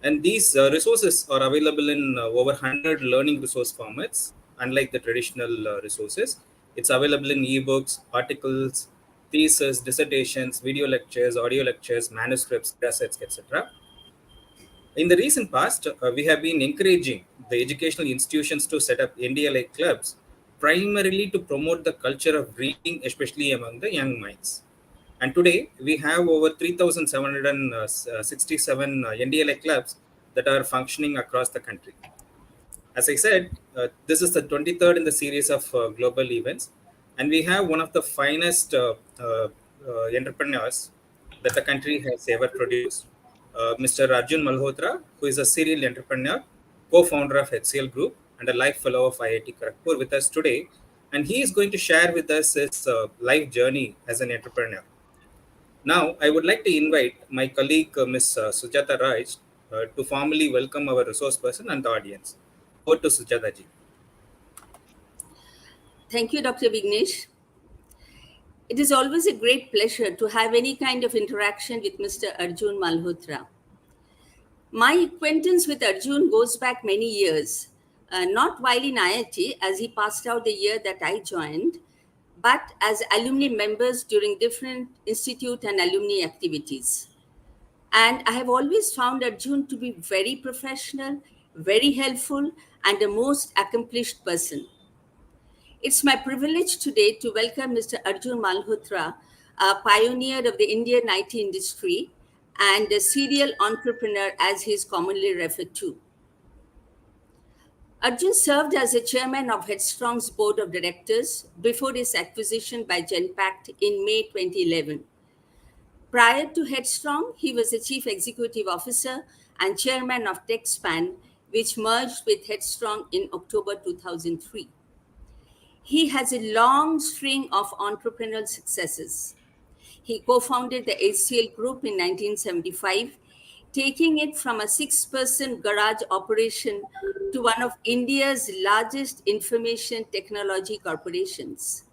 And these resources are available in over 100 learning resource formats. Unlike the traditional resources, it's available in ebooks, articles, thesis, dissertations, video lectures, audio lectures, manuscripts, cassettes, etc. In the recent past, we have been encouraging the educational institutions to set up NDLI clubs, primarily to promote the culture of reading, especially among the young minds. And today, we have over 3,767 NDLI clubs that are functioning across the country. As I said, this is the 23rd in the series of global events, and we have one of the finest entrepreneurs that the country has ever produced, Mr. Arjun Malhotra, who is a serial entrepreneur, co-founder of HCL Group, and a life fellow of IIT Kharagpur, with us today. And he is going to share with us his life journey as an entrepreneur. Now, I would like to invite my colleague, Ms. Sujata Raj, to formally welcome our resource person and the audience. Over to Sujata ji. Thank you, Dr. Vignesh. It is always a great pleasure to have any kind of interaction with Mr. Arjun Malhotra. My acquaintance with Arjun goes back many years, not while in IIT, as he passed out the year that I joined, but as alumni members during different institute and alumni activities. And I have always found Arjun to be very professional, very helpful, and a most accomplished person. It's my privilege today to welcome Mr. Arjun Malhotra, a pioneer of the Indian IT industry and a serial entrepreneur, as he is commonly referred to. Arjun served as a chairman of Headstrong's board of directors before his acquisition by Genpact in May 2011. Prior to Headstrong, he was the chief executive officer and chairman of TechSpan, which merged with Headstrong in October 2003. He has a long string of entrepreneurial successes. He co-founded the HCL Group in 1975, taking it from a 6-person garage operation to one of India's largest information technology corporations.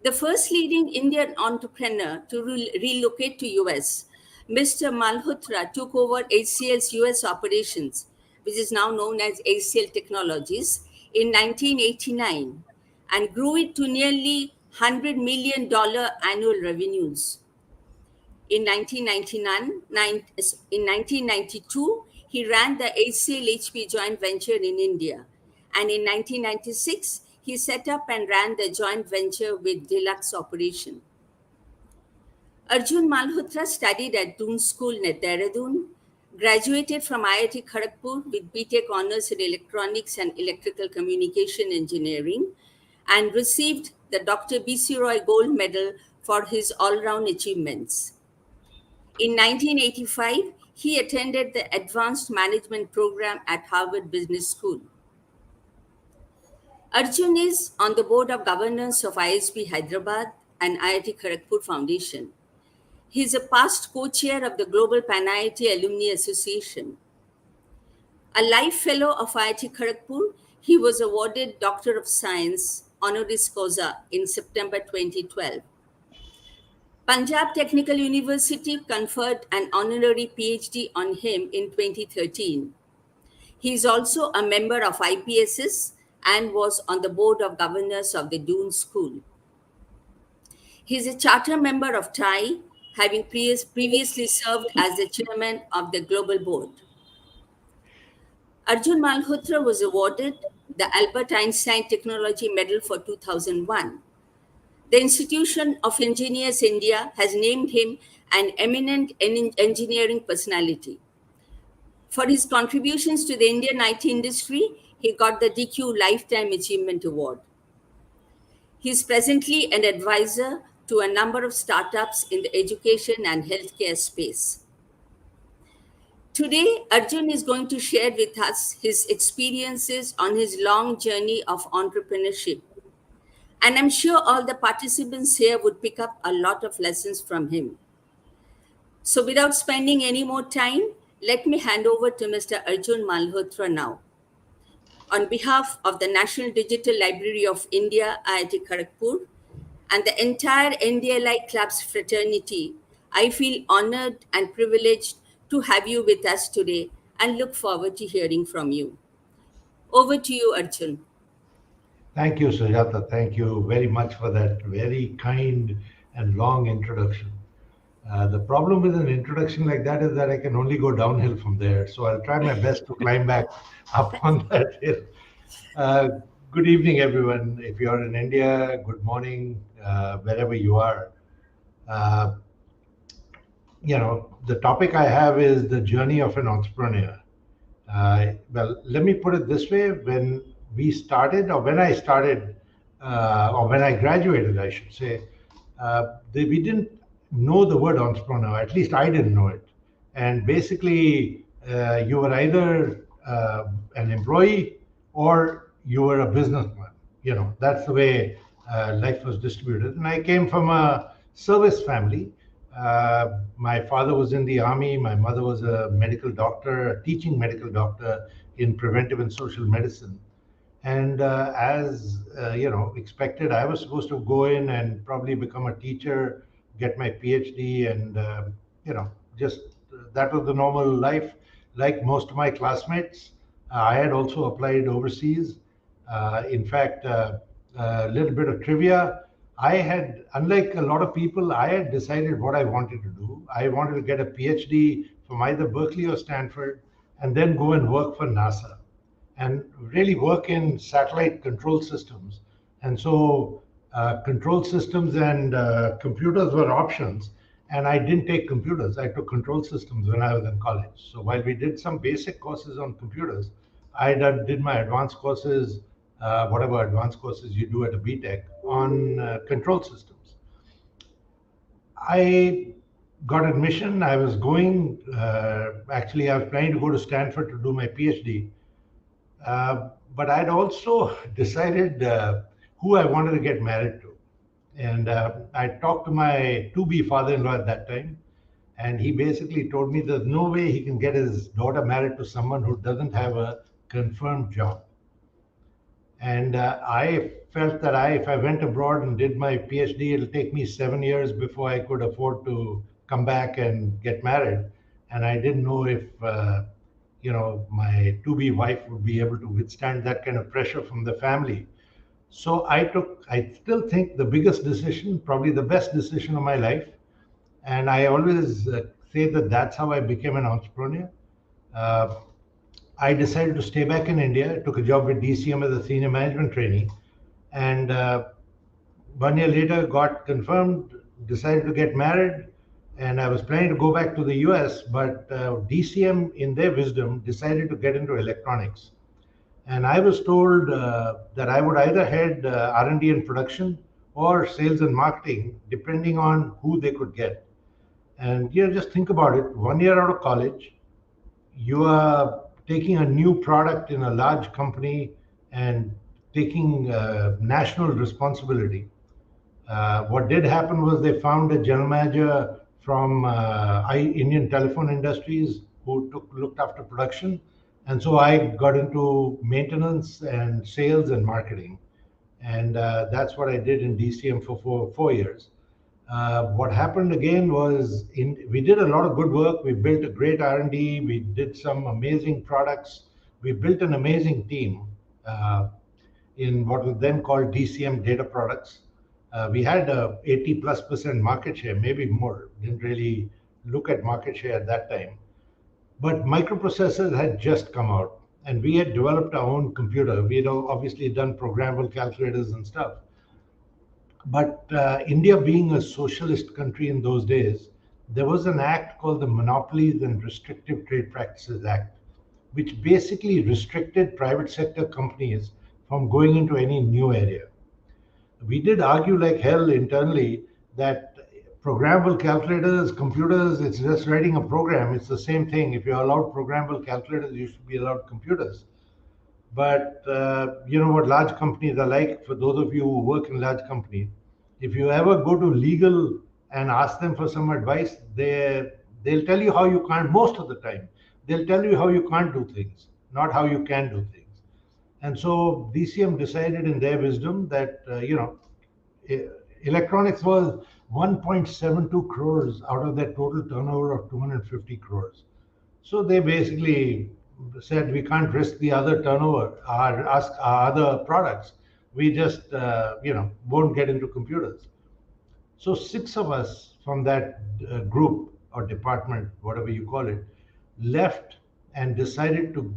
The first leading Indian entrepreneur to relocate to US, Mr. Malhotra took over HCL's US operations, which is now known as HCL Technologies, in 1989 and grew it to nearly $100 million annual revenues. In 1992, he ran the HCL-HP joint venture in India. And in 1996, he set up and ran the joint venture with Deluxe Operation. Arjun Malhotra studied at Doon School in Dehradun, graduated from IIT Kharagpur with BTech Honours in Electronics and Electrical Communication Engineering, and received the Dr. B.C. Roy Gold Medal for his all-round achievements. In 1985, he attended the Advanced Management Program at Harvard Business School. Arjun is on the board of governance of ISB Hyderabad and IIT Kharagpur Foundation. He is a past co-chair of the Global Pan-IIT Alumni Association. A life fellow of IIT Kharagpur, he was awarded Doctor of Science honoris causa in September 2012. Punjab Technical University conferred an honorary PhD on him in 2013. He is also a member of IPSS and was on the board of governors of the Doon School. He is a charter member of TIE, having previously served as the chairman of the global board. Arjun Malhotra was awarded the Albert Einstein Technology Medal for 2001. The Institution of Engineers India has named him an eminent engineering personality. For his contributions to the Indian IT industry, he got the DQ Lifetime Achievement Award. He is presently an advisor to a number of startups in the education and healthcare space. Today, Arjun is going to share with us his experiences on his long journey of entrepreneurship. And I'm sure all the participants here would pick up a lot of lessons from him. So without spending any more time, let me hand over to Mr. Arjun Malhotra now. On behalf of the National Digital Library of India, IIT Kharagpur, and the entire NDLI Club's fraternity, I feel honored and privileged to have you with us today. and look forward to hearing from you. Over to you, Arjun. Thank you, Sujata. Thank you very much for that very kind and long introduction. The problem with an introduction like that is that I can only go downhill from there. So I'll try my best to climb back up on that hill. Uh, Good evening, everyone. If you're in India, good morning, wherever you are. Uh, the topic I have is the journey of an entrepreneur. Well, let me put it this way: when we started, or when I started, or when I graduated, I should say, we didn't know the word entrepreneur. At least I didn't know it. And basically, you were either an employee or you were a businessman. That's the way life was distributed. And I came from a service family. My father was in the army. My mother was a medical doctor, a teaching medical doctor in preventive and social medicine. And as expected, I was supposed to go in and probably become a teacher, get my PhD, and you know, just that was the normal life. Like most of my classmates, I had also applied overseas. In fact, a little bit of trivia. I had, unlike a lot of people, I had decided what I wanted to do. I wanted to get a PhD from either Berkeley or Stanford, and then go and work for NASA and really work in satellite control systems. And so control systems and computers were options. And I didn't take computers. I took control systems when I was in college. So while we did some basic courses on computers, did my advanced courses, whatever advanced courses you do at a BTech, on control systems. I got admission. I was going, actually, I was planning to go to Stanford to do my PhD. But I'd also decided who I wanted to get married to. And I talked to my to be father in law at that time. And he basically told me there's no way he can get his daughter married to someone who doesn't have a confirmed job. And I felt that if I went abroad and did my PhD, it'll take me 7 years before I could afford to come back and get married. And I didn't know if, my to-be wife would be able to withstand that kind of pressure from the family. So I still think the biggest decision, probably the best decision of my life. And I always say that that's how I became an entrepreneur. Uh, I decided to stay back in India, took a job with DCM as a senior management trainee, and 1 year later got confirmed, decided to get married, and I was planning to go back to the US, but DCM, in their wisdom, decided to get into electronics. And I was told that I would either head R&D and production or sales and marketing, depending on who they could get. And just think about it: 1 year out of college, you are taking a new product in a large company and taking national responsibility. What did happen was they found a general manager from Indian Telephone Industries who looked after production, and so I got into maintenance and sales and marketing, and that's what I did in DCM for 4 years. What happened again was we did a lot of good work. We built a great R&D. We did some amazing products. We built an amazing team in what was then called DCM Data Products. We had a 80+% market share, maybe more. Didn't really look at market share at that time. But microprocessors had just come out, and we had developed our own computer. We had obviously done programmable calculators and stuff. But India being a socialist country in those days, there was an act called the Monopolies and Restrictive Trade Practices Act, which basically restricted private sector companies from going into any new area. We did argue like hell internally that programmable calculators, computers, it's just writing a program. It's the same thing. If you're allowed programmable calculators, you should be allowed computers. But you know what large companies are like. For those of you who work in large companies, if you ever go to legal and ask them for some advice, they'll tell you how you can't. Most of the time, they'll tell you how you can't do things, not how you can do things. And so DCM decided in their wisdom that electronics was 1.72 crores out of their total turnover of 250 crores. So they basically said we can't risk the other turnover, our other products. We just won't get into computers. So six of us from that group or department, whatever you call it, left and decided to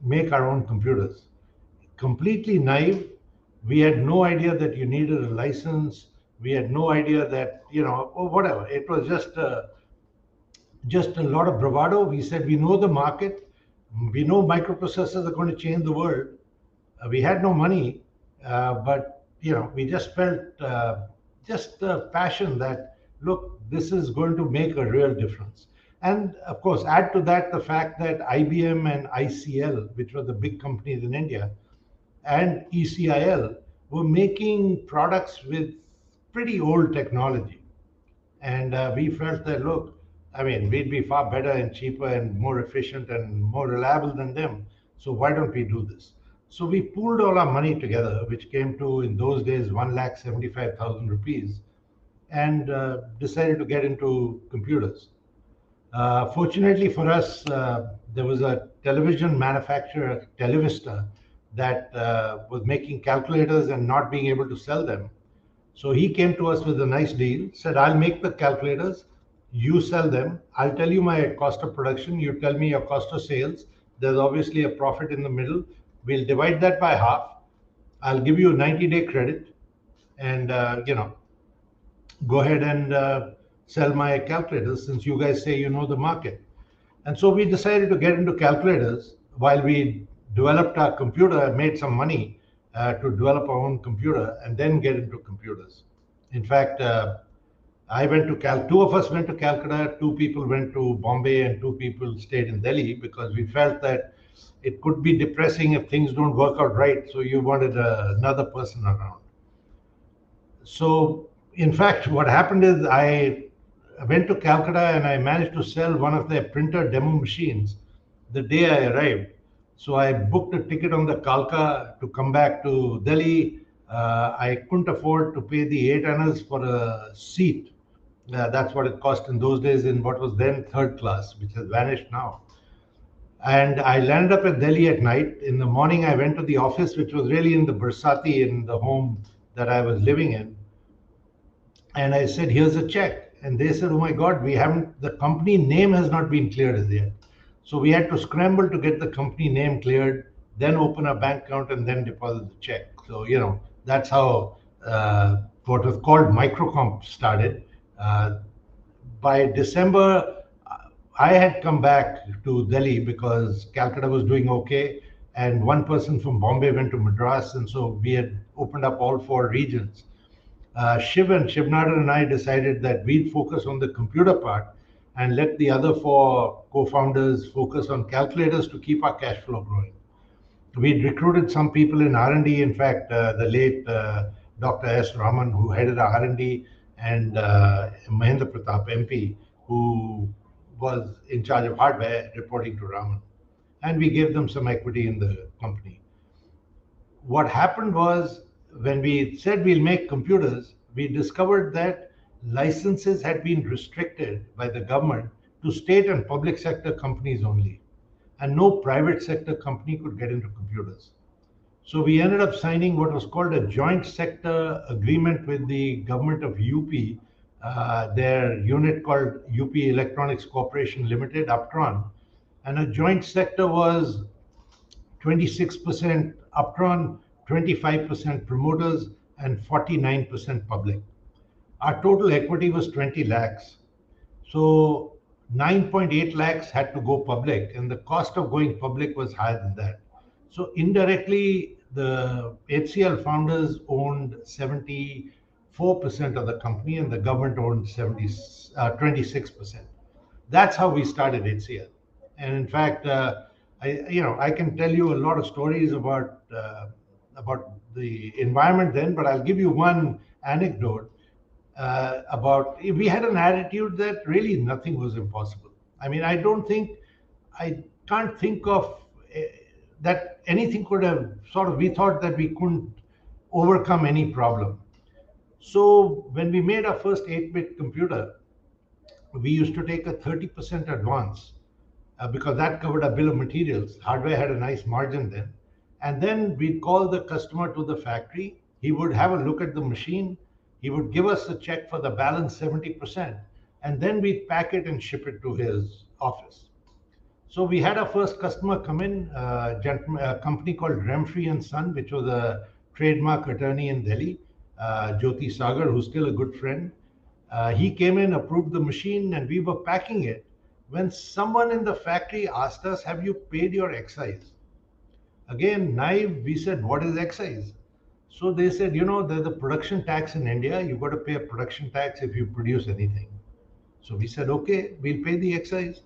make our own computers. Completely naive. We had no idea that you needed a license. We had no idea that, or whatever. It was just a lot of bravado. We said we know the market. We know microprocessors are going to change the world. We had no money, but we just felt just a passion that look, this is going to make a real difference. And of course, add to that the fact that IBM and ICL, which were the big companies in India, and ECIL were making products with pretty old technology. And we felt that, look, I mean, we'd be far better and cheaper and more efficient and more reliable than them. So why don't we do this? So we pooled all our money together, which came to, in those days, 1,75,000 rupees, and decided to get into computers. Fortunately for us, there was a television manufacturer, Televista, that was making calculators and not being able to sell them. So he came to us with a nice deal, said, I'll make the calculators, you sell them, I'll tell you my cost of production, you tell me your cost of sales. There's obviously a profit in the middle. We'll divide that by half. I'll give you a 90-day credit, and go ahead and sell my calculators since you guys say you know the market. And so we decided to get into calculators while we developed our computer, made some money to develop our own computer, and then get into computers. In fact, I went to two of us went to Calcutta, two people went to Bombay, and two people stayed in Delhi because we felt that it could be depressing if things don't work out right. So you wanted another person around. So, in fact, what happened is I went to Calcutta and I managed to sell one of their printer demo machines the day I arrived. So I booked a ticket on the Kalka to come back to Delhi. I couldn't afford to pay the 8 annas for a seat. That's what it cost in those days in what was then third class, which has vanished now. And I landed up at Delhi at night. In the morning, I went to the office, which was really in the Bersati, in the home that I was living in. And I said, here's a check. And they said, oh my God, we haven't, the company name has not been cleared as yet. So we had to scramble to get the company name cleared, then open a bank account and then deposit the check. So, that's how what was called microcomp started. By December, I had come back to Delhi because Calcutta was doing okay. And one person from Bombay went to Madras. And so we had opened up all four regions. Shivnadar and I decided that we'd focus on the computer part and let the other four co-founders focus on calculators to keep our cash flow growing. We'd recruited some people in R&D. In fact, the late Dr. S. Raman, who headed our R&D, and Mahendra Pratap, MP, who was in charge of hardware, reporting to Raman. And we gave them some equity in the company. What happened was, when we said we'll make computers, we discovered that licenses had been restricted by the government to state and public sector companies only, and no private sector company could get into computers. So we ended up signing what was called a joint sector agreement with the government of UP, their unit called UP Electronics Corporation Limited, Uptron. And a joint sector was 26% Uptron, 25% promoters, and 49% public. Our total equity was 20 lakhs. So 9.8 lakhs had to go public, and the cost of going public was higher than that. So indirectly, the HCL founders owned 74% of the company, and the government owned 26%. That's how we started HCL. And in fact, I can tell you a lot of stories about the environment then, but I'll give you one anecdote about, we had an attitude that really nothing was impossible. I mean, I can't think of that anything could have we thought that we couldn't overcome any problem. So when we made our first 8-bit computer, we used to take a 30% advance because that covered a bill of materials. Hardware had a nice margin then. And then we'd call the customer to the factory. He would have a look at the machine. He would give us a check for the balance 70%. And then we'd pack it and ship it to his office. So we had our first customer come in, a company called Remfree and Son, which was a trademark attorney in Delhi, Jyoti Sagar, who's still a good friend. He came in, approved the machine, and we were packing it when someone in the factory asked us, "Have you paid your excise?" Again, naive, we said, "What is excise?" So they said, there's a production tax in India. You've got to pay a production tax if you produce anything. So we said, okay, we'll pay the excise.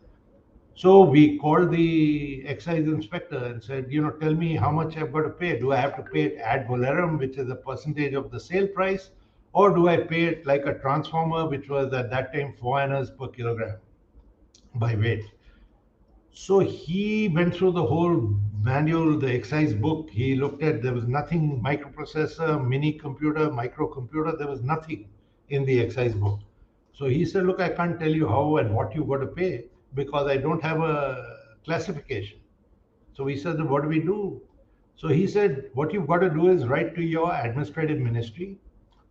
So we called the excise inspector and said, tell me how much I've got to pay. Do I have to pay it ad valorem, which is a percentage of the sale price, or do I pay it like a transformer, which was at that time 4 annas per kilogram by weight? So he went through the whole manual, the excise book. He looked at, there was nothing microprocessor, mini computer, microcomputer, there was nothing in the excise book. So he said, look, I can't tell you how and what you got to pay because I don't have a classification. So we said, what do we do? So he said, what you've got to do is write to your administrative ministry,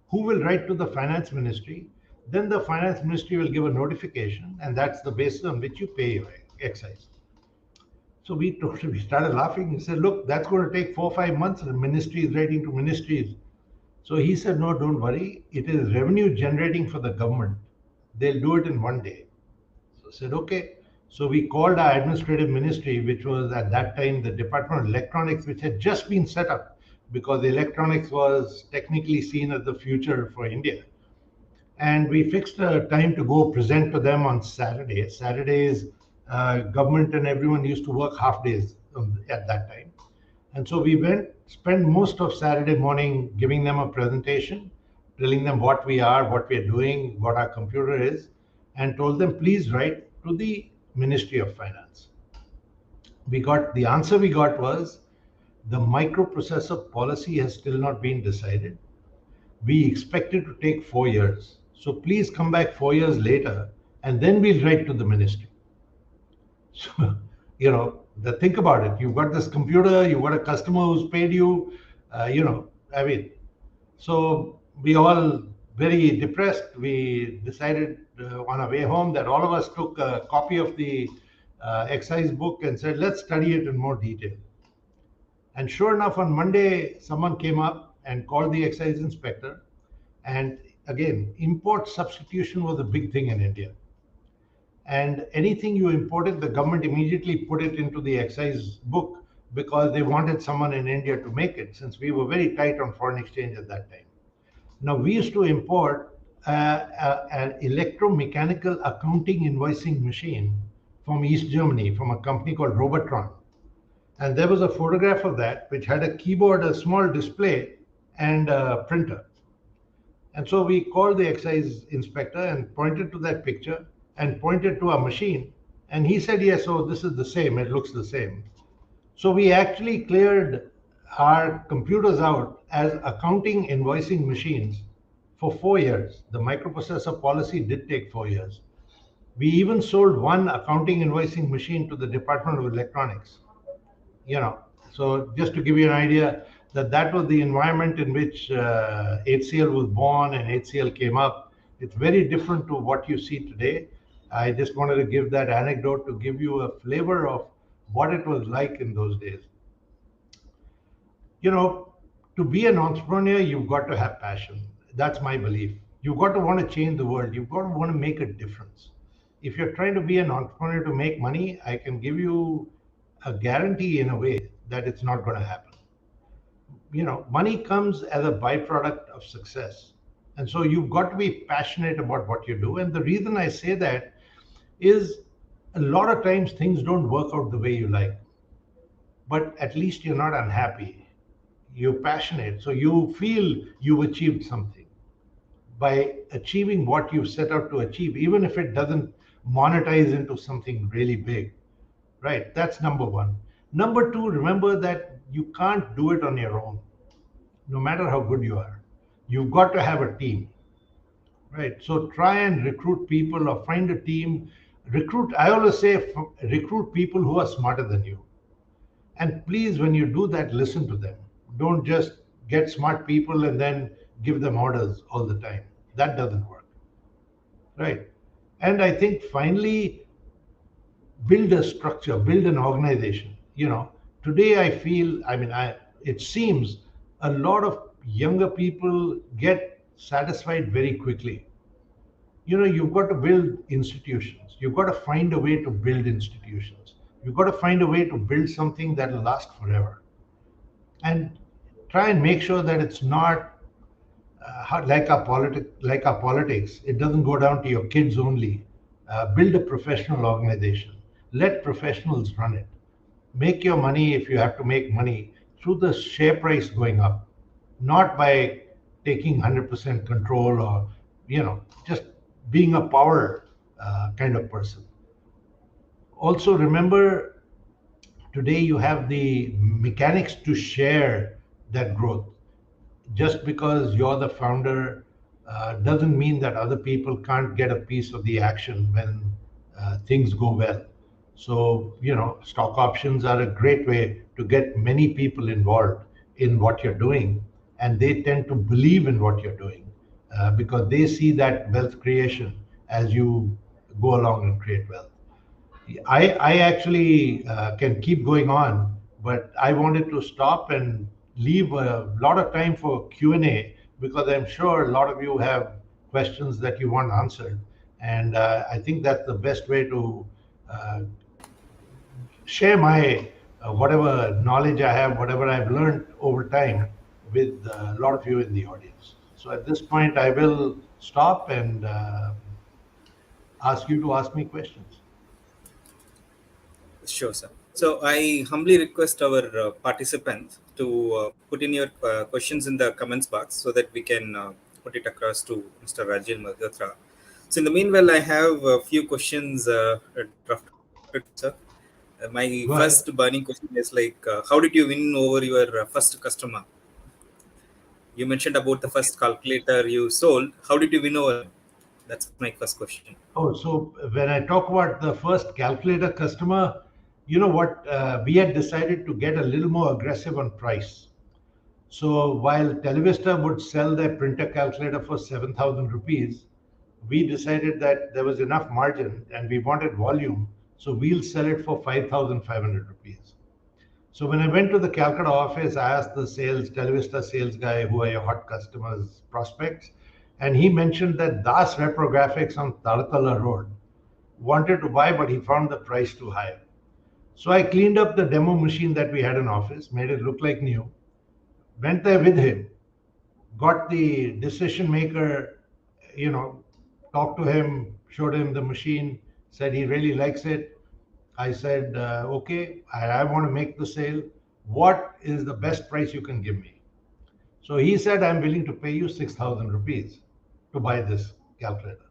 who will write to the finance ministry. Then the finance ministry will give a notification, and that's the basis on which you pay your excise. So we started laughing and said, look, that's going to take 4 or 5 months. The ministry is writing to ministries. So he said, no, don't worry. It is revenue generating for the government. They'll do it in one day. So I said, okay. So we called our administrative ministry, which was at that time the Department of Electronics, which had just been set up because electronics was technically seen as the future for India. And we fixed a time to go present to them on Saturday. Saturdays, government and everyone used to work half days at that time. And so we went, spent most of Saturday morning giving them a presentation, telling them what we are, what we are doing, what our computer is, and told them, please write to the Ministry of Finance. The answer we got was, the microprocessor policy has still not been decided. We expect it to take 4 years. So please come back 4 years later, and then we'll write to the ministry. So, think about it. You've got this computer, you've got a customer who's paid you, so we all very depressed. We decided on our way home that all of us took a copy of the excise book and said, let's study it in more detail. And sure enough, on Monday, someone came up and called the excise inspector. And again, import substitution was a big thing in India. And anything you imported, the government immediately put it into the excise book because they wanted someone in India to make it, since we were very tight on foreign exchange at that time. Now, we used to import an electromechanical accounting invoicing machine from East Germany, from a company called Robotron. And there was a photograph of that, which had a keyboard, a small display, and a printer. And so we called the excise inspector and pointed to that picture and pointed to our machine. And he said, yes, so this is the same, it looks the same. So we actually cleared our computers out as accounting invoicing machines for 4 years. The microprocessor policy did take 4 years. We even sold one accounting invoicing machine to the Department of Electronics. So just to give you an idea, that was the environment in which HCL was born and HCL came up. It's very different to what you see today. I just wanted to give that anecdote to give you a flavor of what it was like in those days. To be an entrepreneur, you've got to have passion. That's my belief. You've got to want to change the world. You've got to want to make a difference. If you're trying to be an entrepreneur to make money, I can give you a guarantee in a way that it's not going to happen. Money comes as a byproduct of success. And so you've got to be passionate about what you do. And the reason I say that is a lot of times things don't work out the way you like, but at least you're not unhappy. You're passionate. So you feel you've achieved something by achieving what you set out to achieve, even if it doesn't monetize into something really big, right? That's number one. Number two, remember that you can't do it on your own, no matter how good you are. You've got to have a team, right? So try and recruit people or find a team. Recruit, I always say, recruit people who are smarter than you. And please, when you do that, listen to them. Don't just get smart people and then give them orders all the time. That doesn't work, right? And I think finally, build a structure, build an organization. Today I feel, it seems a lot of younger people get satisfied very quickly. You've got to build institutions. You've got to find a way to build institutions. You've got to find a way to build something that will last forever. And try and make sure that it's not like our politics. It doesn't go down to your kids only. Build a professional organization. Let professionals run it. Make your money, if you have to make money, through the share price going up, not by taking 100% control, or just being a power kind of person. Also remember, today you have the mechanics to share that growth. Just because you're the founder doesn't mean that other people can't get a piece of the action when things go well. So, stock options are a great way to get many people involved in what you're doing, and they tend to believe in what you're doing because they see that wealth creation as you go along and create wealth. I actually can keep going on, but I wanted to stop and leave a lot of time for Q&A, because I'm sure a lot of you have questions that you want answered. And I think that's the best way to uh, share my whatever knowledge I have, whatever I've learned over time with a lot of you in the audience. So at this point, I will stop and ask you to ask me questions. Sure, sir. So I humbly request our participants to put in your questions in the comments box so that we can put it across to Mr. Arjun Malhotra. So in the meanwhile, I have a few questions drafted, sir. My Go ahead. first burning question is like, how did you win over your first customer? You mentioned about the Okay. first calculator you sold. How did you win over them? That's my first question. Oh, so when I talk about the first calculator customer, you know what? We had decided to get a little more aggressive on price. So while Televista would sell their printer calculator for 7,000 rupees, we decided that there was enough margin and we wanted volume. So we'll sell it for 5,500 rupees. So when I went to the Calcutta office, I asked the Televista sales guy, who are your hot customers, prospects? And he mentioned that Das Reprographics on Taratala Road wanted to buy, but he found the price too high. So I cleaned up the demo machine that we had in office, made it look like new, went there with him, got the decision maker, you know, talked to him, showed him the machine, said he really likes it. I said, okay, I want to make the sale. What is the best price you can give me? So he said, I'm willing to pay you 6,000 rupees to buy this calculator.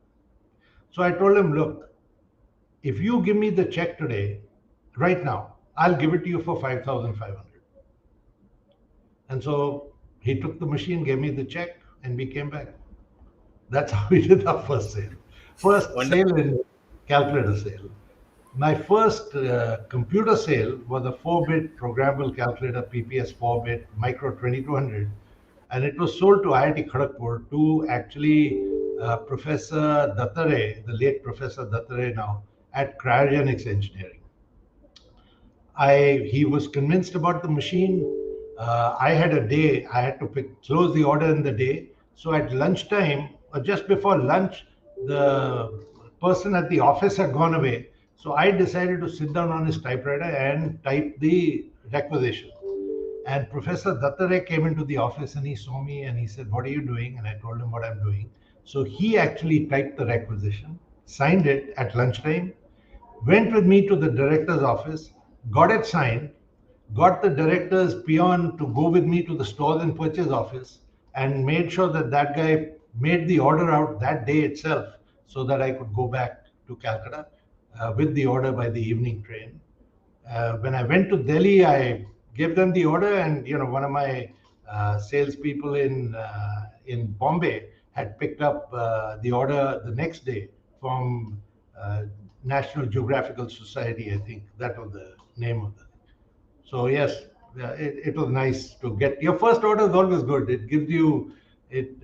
So I told him, look, if you give me the check today, right now, I'll give it to you for 5,500. And so he took the machine, gave me the check, and we came back. That's how we did our first sale. First Wonderful. sale in calculator sale. My first computer sale was a 4-bit programmable calculator, PPS 4-bit Micro 2200, and it was sold to IIT Kharagpur to actually Professor Dattare, the late Professor Dattare now, at cryogenics engineering. He was convinced about the machine. I had a day. I had to close the order in the day. So at lunchtime, or just before lunch, the person at the office had gone away. So I decided to sit down on his typewriter and type the requisition. And Professor Dattare came into the office and he saw me and he said, "What are you doing?" And I told him what I'm doing. So he actually typed the requisition, signed it at lunchtime, went with me to the director's office, got it signed, got the director's peon to go with me to the stores and purchase office, and made sure that that guy made the order out that day itself so that I could go back to Calcutta with the order by the evening train. When I went to Delhi, I gave them the order, and one of my salespeople in Bombay had picked up the order the next day from National Geographical Society, I think that was the name of the. So yes, yeah, it was nice to get your first order is always good. It gives you it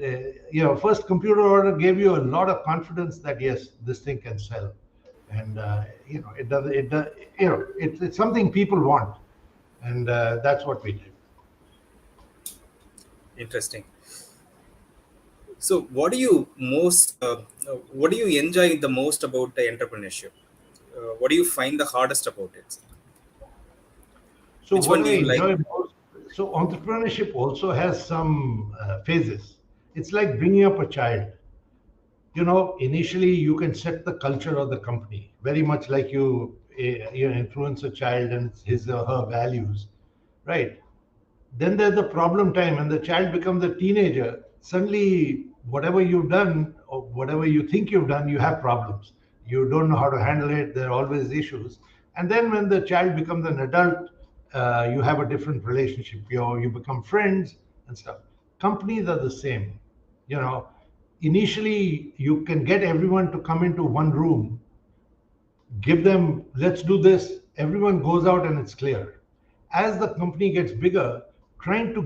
first computer order gave you a lot of confidence that yes, this thing can sell, and it does it's something people want, and that's what we did. Interesting. So, what do you enjoy the most about the entrepreneurship? What do you find the hardest about it? So Which one what do I you like? enjoy most, so entrepreneurship also has some phases. It's like bringing up a child. Initially you can set the culture of the company, very much like you influence a child and his or her values, right? Then there's the problem time, and the child becomes a teenager. Suddenly, whatever you've done or whatever you think you've done, you have problems. You don't know how to handle it. There are always issues. And then when the child becomes an adult, you have a different relationship. You become friends and stuff. Companies are the same. You know, initially you can get everyone to come into one room, give them, let's do this, everyone goes out and it's clear. As the company gets bigger, trying to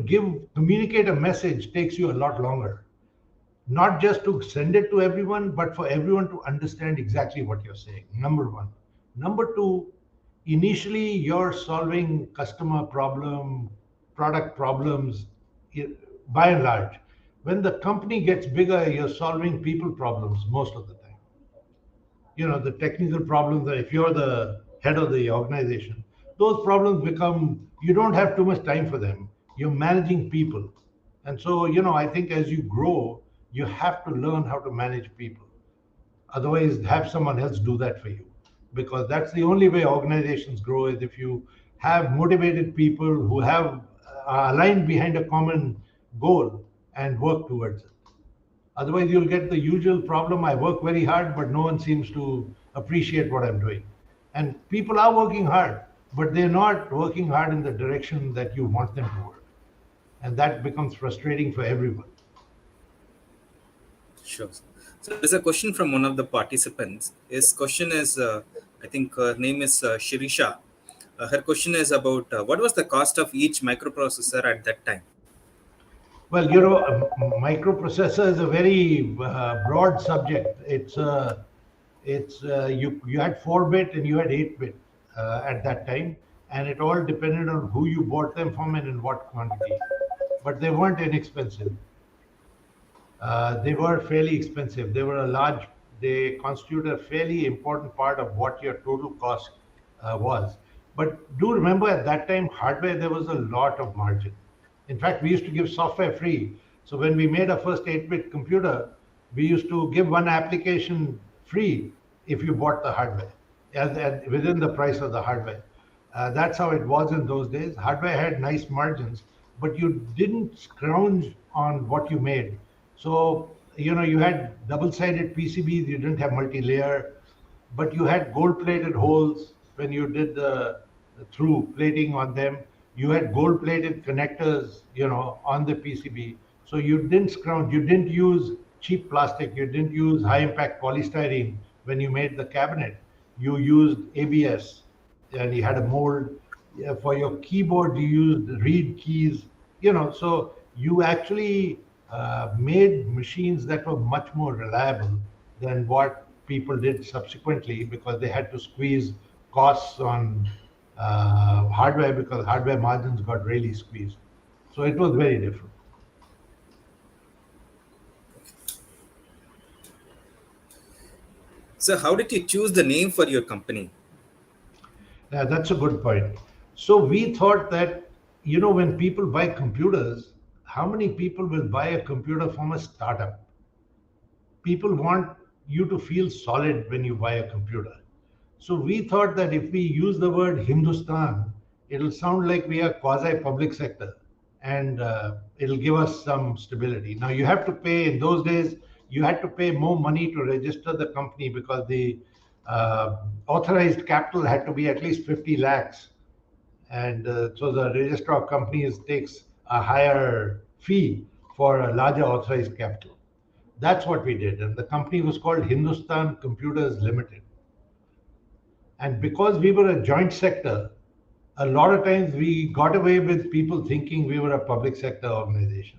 communicate a message takes you a lot longer, not just to send it to everyone, but for everyone to understand exactly what you're saying. Number one. Number two, initially you're solving customer problem, product problems, by and large. When the company gets bigger, you're solving people problems most of the time. The technical problems, that if you're the head of the organization, those problems become, you don't have too much time for them. You're managing people. And so, I think as you grow, you have to learn how to manage people. Otherwise, have someone else do that for you, because that's the only way organizations grow, is if you have motivated people who have aligned behind a common goal and work towards it. Otherwise, you'll get the usual problem. I work very hard, but no one seems to appreciate what I'm doing. And people are working hard, but they're not working hard in the direction that you want them to work. And that becomes frustrating for everyone. Sure. So there's a question from one of the participants. His question is, I think her name is Shirisha. Her question is about what was the cost of each microprocessor at that time? Well, microprocessor is a very broad subject. You had 4-bit and you had 8-bit at that time, and it all depended on who you bought them from and in what quantity. But they weren't inexpensive. They were fairly expensive. They constitute a fairly important part of what your total cost was. But do remember, at that time, hardware, there was a lot of margin. In fact, we used to give software free. So when we made our first 8-bit computer, we used to give one application free if you bought the hardware, within the price of the hardware. That's how it was in those days. Hardware had nice margins, but you didn't scrounge on what you made. So, you had double-sided PCBs, you didn't have multi-layer, but you had gold-plated holes when you did the through plating on them. You had gold-plated connectors, on the PCB. So you didn't scrounge, you didn't use cheap plastic, you didn't use high-impact polystyrene when you made the cabinet. You used ABS, and you had a mold. Yeah, for your keyboard, you used reed keys. So you actually made machines that were much more reliable than what people did subsequently, because they had to squeeze costs on hardware, because hardware margins got really squeezed. So it was very different. So how did you choose the name for your company? Yeah, that's a good point. So we thought that, when people buy computers, how many people will buy a computer from a startup? People want you to feel solid when you buy a computer. So we thought that if we use the word Hindustan, it'll sound like we are quasi public sector, and it'll give us some stability. Now, you have to pay, in those days, you had to pay more money to register the company, because the authorized capital had to be at least 50 lakhs. And so the registrar of companies takes a higher fee for a larger authorized capital. That's what we did. And the company was called Hindustan Computers Limited. And because we were a joint sector, a lot of times we got away with people thinking we were a public sector organization.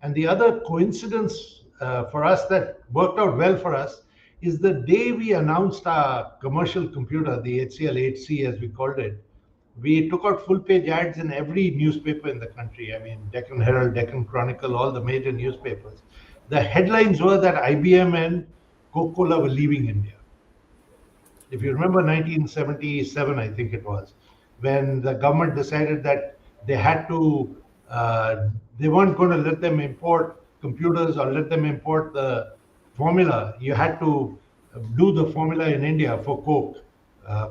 And the other coincidence for us that worked out well for us is the day we announced our commercial computer, the HCL 8C as we called it, we took out full page ads in every newspaper in the country. I mean, Deccan Herald, Deccan Chronicle, all the major newspapers. The headlines were that IBM and Coca Cola were leaving India. If you remember 1977, I think it was, when the government decided that they had to, they weren't going to let them import computers or let them import the formula. You had to do the formula in India for Coke,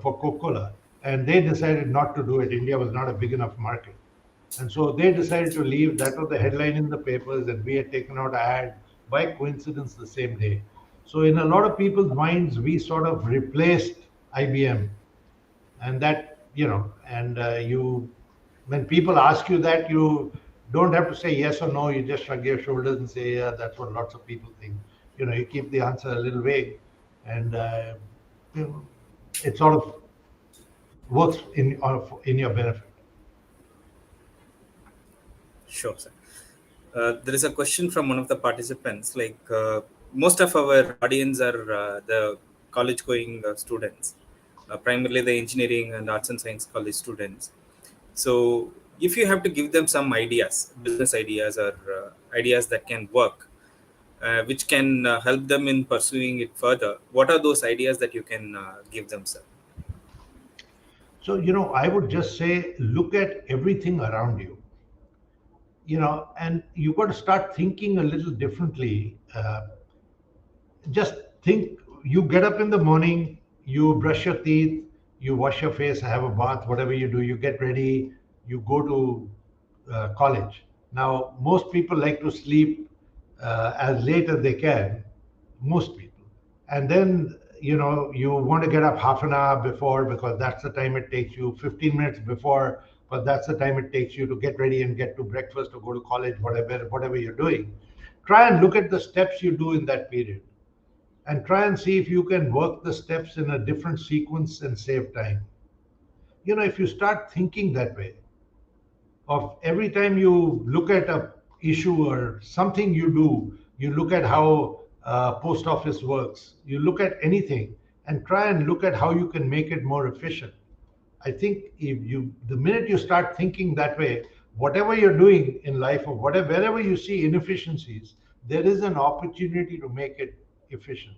for Coca-Cola. And they decided not to do it. India was not a big enough market. And so they decided to leave. That was the headline in the papers, and we had taken out an ad by coincidence the same day. So in a lot of people's minds, we sort of replaced IBM, and that and you, when people ask you that, you don't have to say yes or no. You just shrug your shoulders and say, yeah, that's what lots of people think. You keep the answer a little vague, and it sort of works in your benefit. Sure, sir. There is a question from one of the participants. Like most of our audience are the college-going students, primarily the engineering and arts and science college students. So, if you have to give them some ideas, business ideas or ideas that can work, which can help them in pursuing it further, what are those ideas that you can give them, sir? So, I would just say look at everything around you, and you got to start thinking a little differently. Just think, you get up in the morning, you brush your teeth, you wash your face, have a bath, whatever you do, you get ready, you go to college. Now, most people like to sleep as late as they can, most people. And then, you want to get up half an hour before because that's the time it takes you, 15 minutes before, but that's the time it takes you to get ready and get to breakfast or go to college, whatever you're doing. Try and look at the steps you do in that period and try and see if you can work the steps in a different sequence and save time. If you start thinking that way, of every time you look at a issue or something you do, you look at how post office works, you look at anything and try and look at how you can make it more efficient. I think the minute you start thinking that way, whatever you're doing in life or wherever you see inefficiencies, there is an opportunity to make it efficient.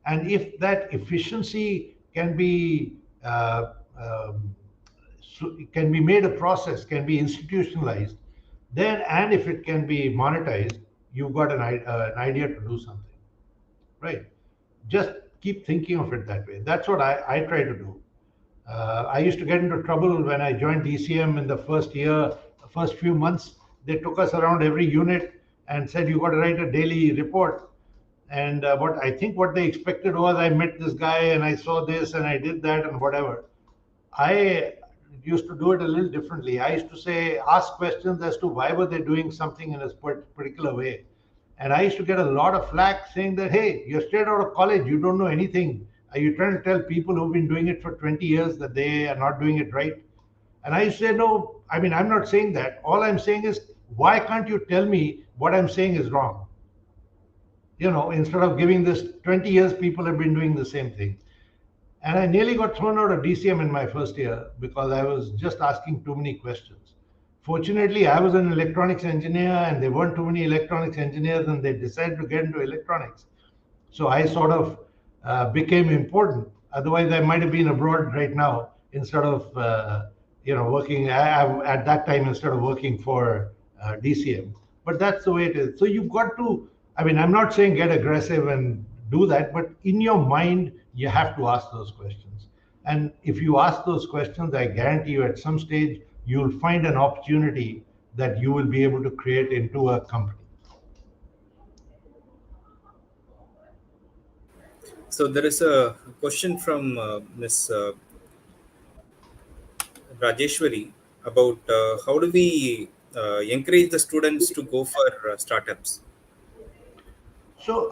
And if that efficiency can be made a process, can be institutionalized, then, and if it can be monetized, you've got an idea to do something, right? Just keep thinking of it that way. That's what I try to do. I used to get into trouble when I joined DCM in the first year, first few months. They took us around every unit and said, you got to write a daily report. And what they expected was I met this guy and I saw this and I did that and whatever. I used to do it a little differently. I used to say, ask questions as to why were they doing something in a particular way. And I used to get a lot of flack saying that, hey, you're straight out of college, you don't know anything. Are you trying to tell people who've been doing it for 20 years that they are not doing it right? And I used to say, no, I mean, I'm not saying that. All I'm saying is, why can't you tell me what I'm saying is wrong? Instead of giving this 20 years, people have been doing the same thing. And I nearly got thrown out of DCM in my first year because I was just asking too many questions. Fortunately, I was an electronics engineer and there weren't too many electronics engineers and they decided to get into electronics. So I sort of became important. Otherwise, I might have been abroad right now instead of, working at that time instead of working for DCM. But that's the way it is. So you've got to, I mean, I'm not saying get aggressive and do that, but in your mind, you have to ask those questions. And if you ask those questions, I guarantee you at some stage, you'll find an opportunity that you will be able to create into a company. So there is a question from Ms. Rajeshwari about how do we encourage the students to go for startups? So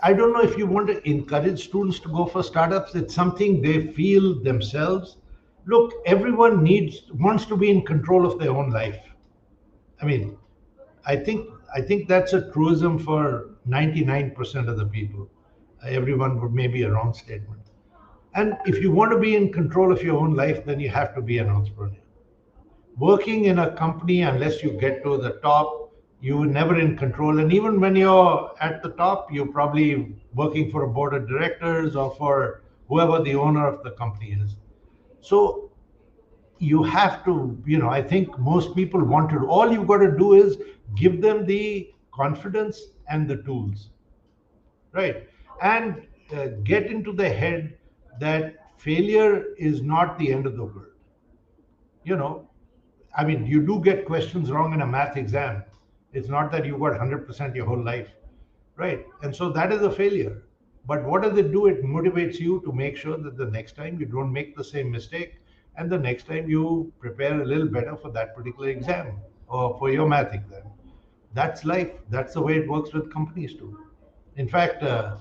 I don't know if you want to encourage students to go for startups. It's something they feel themselves. Look, everyone wants to be in control of their own life. I mean, I think that's a truism for 99% of the people. Everyone would maybe a wrong statement. And if you want to be in control of your own life, then you have to be an entrepreneur. Working in a company, unless you get to the top, you're never in control. And even when you're at the top, you're probably working for a board of directors or for whoever the owner of the company is. So you have to, I think most people want to, all you've got to do is give them the confidence and the tools, right? And get into the head that failure is not the end of the world. You know, I mean, you do get questions wrong in a math exam. It's not that you got 100% your whole life, right? And so that is a failure. But what does it do? It motivates you to make sure that the next time you don't make the same mistake, and the next time you prepare a little better for that particular exam or for your math exam. That's life. That's the way it works with companies too. In fact, I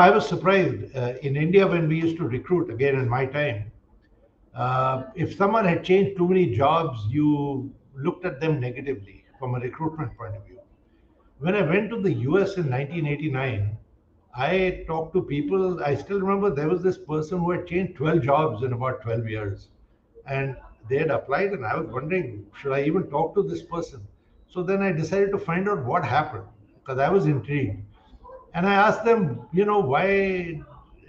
was surprised in India when we used to recruit again in my time. If someone had changed too many jobs, you looked at them negatively from a recruitment point of view. When I went to the US in 1989, I talked to people. I still remember there was this person who had changed 12 jobs in about 12 years. And they had applied, and I was wondering, should I even talk to this person? So then I decided to find out what happened because I was intrigued. And I asked them, why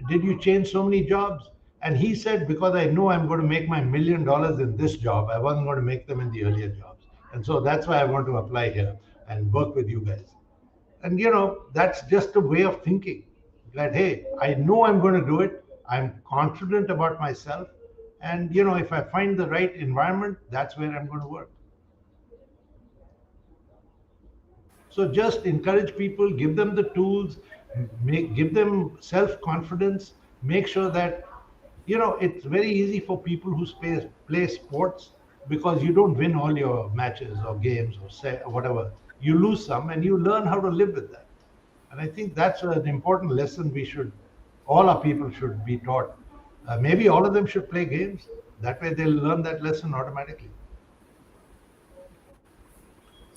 did you change so many jobs? And he said, because I know I'm going to make my $1 million in this job. I wasn't going to make them in the earlier jobs. And so that's why I want to apply here and work with you guys. And, that's just a way of thinking that, hey, I know I'm going to do it. I'm confident about myself. And, if I find the right environment, that's where I'm going to work. So just encourage people, give them the tools, give them self confidence, make sure that it's very easy for people who play sports because you don't win all your matches or games or say or whatever. You lose some, and you learn how to live with that. And I think that's an important lesson all our people should be taught. Maybe all of them should play games. That way they'll learn that lesson automatically.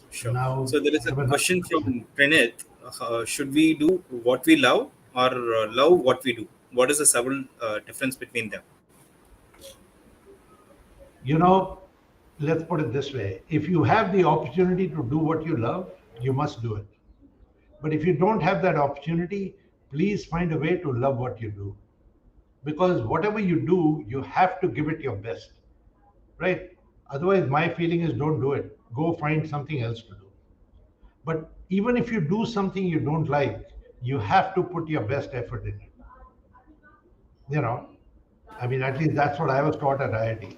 Sure. Now, So there is I a have another question question. from Pranit. Should we do what we love or love what we do? What is the subtle difference between them? You know, let's put it this way. If you have the opportunity to do what you love, you must do it. But if you don't have that opportunity, please find a way to love what you do. Because whatever you do, you have to give it your best, right? Otherwise, my feeling is don't do it. Go find something else to do. But even if you do something you don't like, you have to put your best effort in it. You know, I mean, at least that's what I was taught at IIT.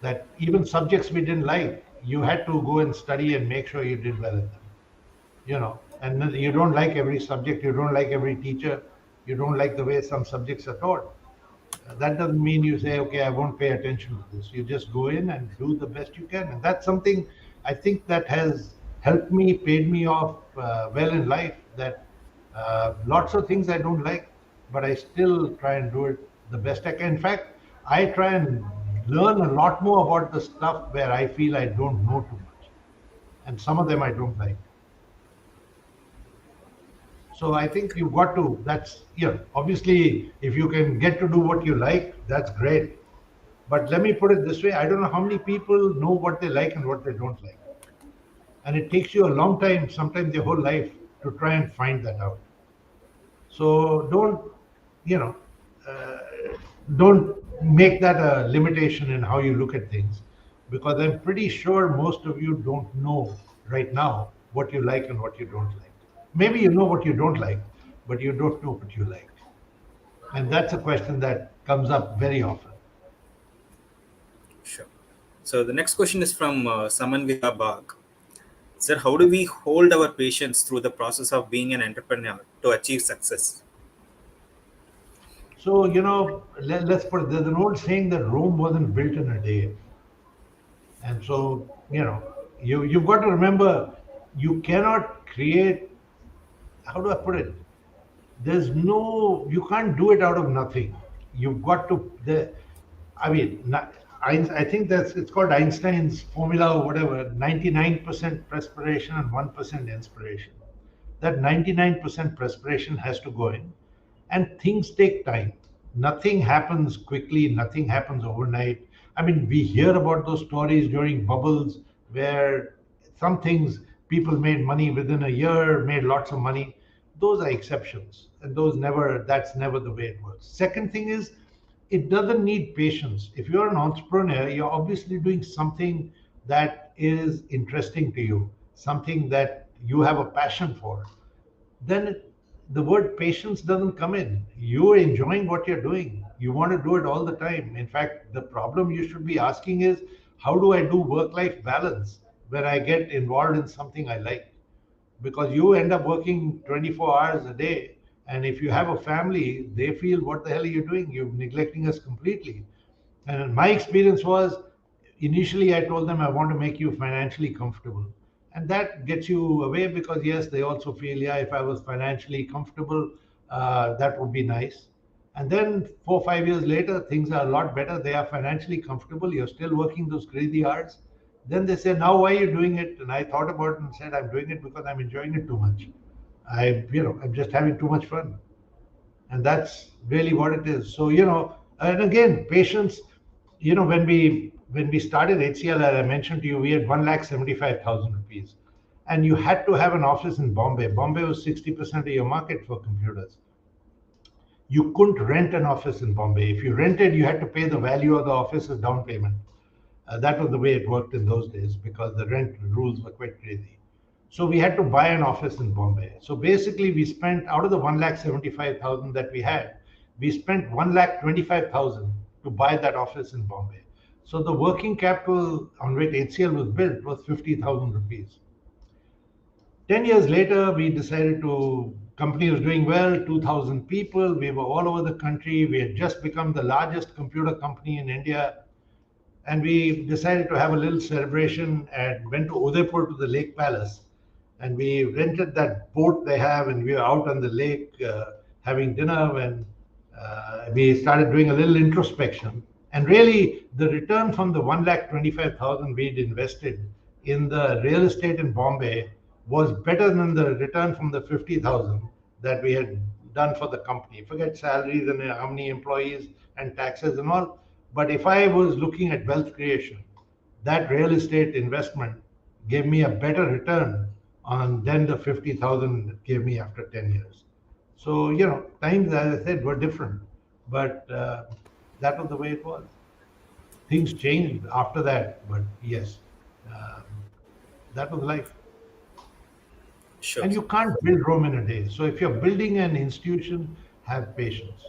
That even subjects we didn't like, you had to go and study and make sure you did well in them. And then you don't like every subject, you don't like every teacher, you don't like the way some subjects are taught. That doesn't mean you say, okay, I won't pay attention to this. You just go in and do the best you can. And that's something I think that has helped me, paid me off well in life. That lots of things I don't like, but I still try and do it the best I can. In fact, I try and learn a lot more about the stuff where I feel I don't know too much. And some of them I don't like. So I think you've got to, obviously, if you can get to do what you like, that's great. But let me put it this way, I don't know how many people know what they like and what they don't like. And it takes you a long time, sometimes your whole life, to try and find that out. So you know, uh, don't make that a limitation in how you look at things, because I'm pretty sure most of you don't know right now what you like and what you don't like. Maybe you know what you don't like, but you don't know what you like. And that's a question that comes up very often. Sure. So the next question is from Samanvita Bag. Sir, how do we hold our patience through the process of being an entrepreneur to achieve success? So, let's put it, there's an old saying that Rome wasn't built in a day. And so, you've got to remember, you cannot create, how do I put it? There's no, you can't do it out of nothing. You've got to, I mean, I think that's, it's called Einstein's formula or whatever, 99% perspiration and 1% inspiration. That 99% perspiration has to go in, and things take time. Nothing happens quickly, nothing happens overnight. I mean, we hear about those stories during bubbles where some things, people made money within a year, made lots of money. Those are exceptions, and those never, that's never the way it works. Second thing is, it doesn't need patience. If you're an entrepreneur, you're obviously doing something that is interesting to you, something that you have a passion for. Then the word patience doesn't come in. You're enjoying what you're doing. You want to do it all the time. In fact, the problem you should be asking is, how do I do work life balance when I get involved in something I like? Because you end up working 24 hours a day. And if you have a family, they feel, what the hell are you doing? You're neglecting us completely. And my experience was, initially I told them I want to make you financially comfortable. And that gets you away because, yes, they also feel, yeah, if I was financially comfortable, that would be nice. And then 4 or 5 years later, things are a lot better. They are financially comfortable. You're still working those crazy hours. Then they say, now why are you doing it? And I thought about it and said, I'm doing it because I'm enjoying it too much. I'm just having too much fun, and that's really what it is. So, and again, patience. When we started HCL, as I mentioned to you, we had 1,75,000 rupees, and you had to have an office in Bombay. Bombay was 60% of your market for computers. You couldn't rent an office in Bombay. If you rented, you had to pay the value of the office as down payment. That was the way it worked in those days because the rent rules were quite crazy. So we had to buy an office in Bombay. So basically, we spent, out of the 1,75,000 that we had, we spent 1,25,000 to buy that office in Bombay. So the working capital on which HCL was built was 50,000 rupees. 10 years later, we decided to, company was doing well, 2,000 people. We were all over the country. We had just become the largest computer company in India. And we decided to have a little celebration and went to Udaipur to the Lake Palace. And we rented that boat they have, and we were out on the lake having dinner. And we started doing a little introspection. And really, the return from the 1,25,000 we'd invested in the real estate in Bombay was better than the return from the 50,000 that we had done for the company. Forget salaries and how many employees and taxes and all. But if I was looking at wealth creation, that real estate investment gave me a better return on than the 50,000 it gave me after 10 years. So, times, as I said, were different, but that was the way it was. Things changed after that, but yes, um, that was life. Sure. And you can't build Rome in a day. So if you're building an institution, have patience.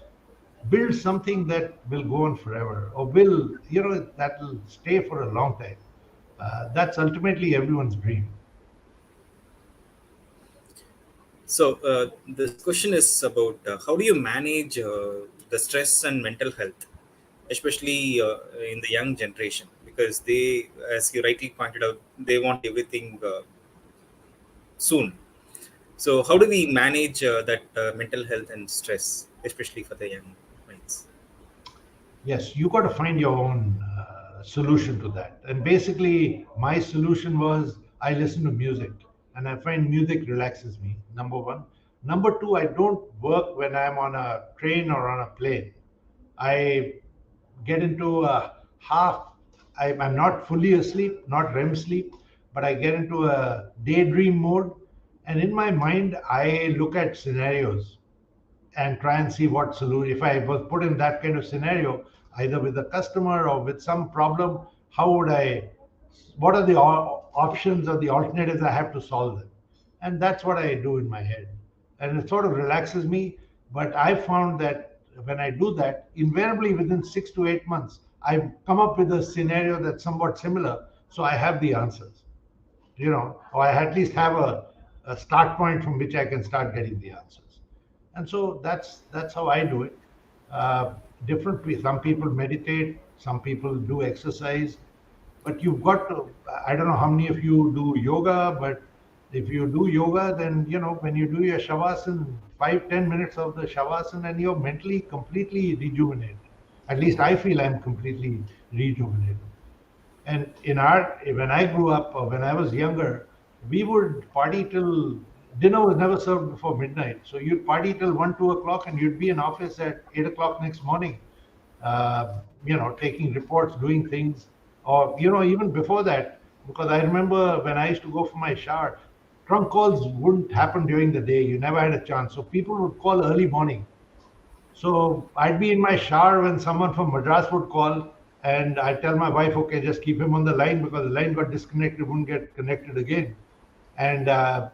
Build something that will go on forever, or that will stay for a long time. That's ultimately everyone's dream. So this question is about how do you manage the stress and mental health, especially in the young generation, because they, as you rightly pointed out, they want everything soon. So how do we manage that mental health and stress, especially for the young minds? Yes, you got to find your own solution to that. And basically, my solution was, I listen to music, and I find music relaxes me. Number one. Number two, I don't work when I'm on a train or on a plane. I get into a half, I'm not fully asleep, not REM sleep, but I get into a daydream mode. And in my mind, I look at scenarios and try and see what solution. If I was put in that kind of scenario, either with a customer or with some problem, how would I? What are the options or the alternatives I have to solve them? And that's what I do in my head, and it sort of relaxes me. But I found that when I do that, invariably within 6 to 8 months, I've come up with a scenario that's somewhat similar, so I have the answers. Or I at least have a start point from which I can start getting the answers. And so that's how I do it. Uh, some people meditate, some people do exercise, but you've got to. I don't know how many of you do yoga, but If you do yoga, then when you do your shavasana, 5-10 minutes of the shavasana, and you're mentally completely rejuvenated. At least I feel I'm completely rejuvenated. And when I grew up or when I was younger, we would party till dinner was never served before midnight. So you'd party till 1, 2 o'clock, and you'd be in office at 8 o'clock next morning. Taking reports, doing things, or even before that. Because I remember when I used to go for my shower, trunk calls wouldn't happen during the day. You never had a chance. So people would call early morning. So I'd be in my shower when someone from Madras would call, and I'd tell my wife, okay, just keep him on the line because the line got disconnected, wouldn't get connected again. And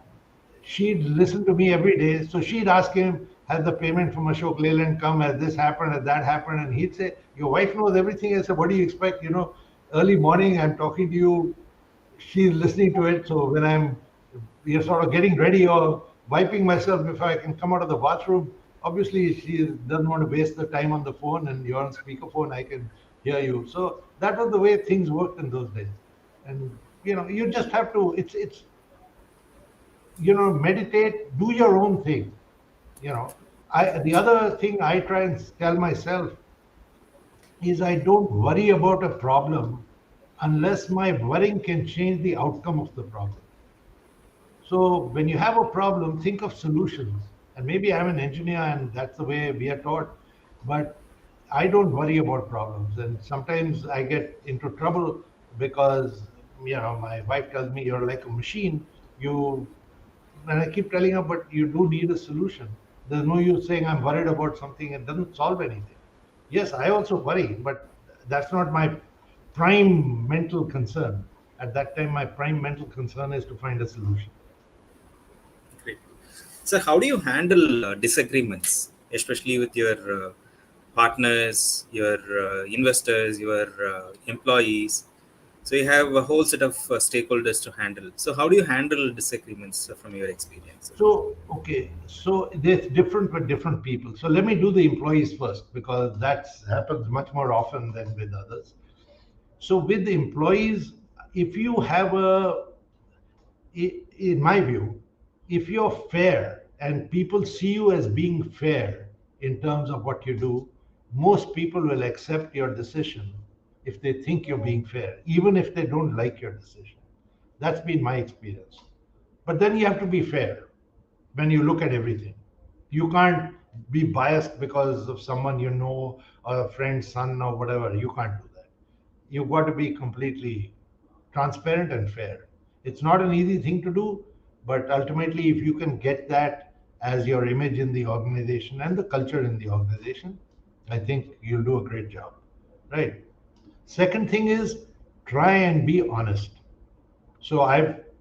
she'd listen to me every day. So she'd ask him, has the payment from Ashok Leyland come? Has this happened? Has that happened? And he'd say, your wife knows everything. I said, what do you expect? Early morning, I'm talking to you, she's listening to it. So when you're sort of getting ready or wiping myself before I can come out of the bathroom, obviously she doesn't want to waste the time on the phone, and you're on speakerphone, I can hear you. So that was the way things worked in those days. And you just have to, it's meditate, do your own thing. You know, the other thing I try and tell myself is I don't worry about a problem unless my worrying can change the outcome of the problem. So when you have a problem, think of solutions. And maybe I'm an engineer and that's the way we are taught, but I don't worry about problems. And sometimes I get into trouble because, my wife tells me you're like a machine. You And I keep telling her, but you do need a solution. There's no use saying I'm worried about something. It doesn't solve anything. Yes, I also worry, but that's not my prime mental concern. At that time, my prime mental concern is to find a solution. Great. So, how do you handle disagreements, especially with your partners, your investors, your employees? So, you have a whole set of stakeholders to handle. So, how do you handle disagreements from your experience? So, okay, so it's different with different people. So let me do the employees first because that happens much more often than with others. So with the employees, if you have in my view, if you're fair and people see you as being fair in terms of what you do, most people will accept your decision if they think you're being fair, even if they don't like your decision. That's been my experience. But then you have to be fair when you look at everything. You can't be biased because of someone or a friend's son or whatever. You can't do that. You've got to be completely transparent and fair. It's not an easy thing to do, but ultimately, if you can get that as your image in the organization and the culture in the organization, I think you'll do a great job. Right. Second thing is try and be honest. So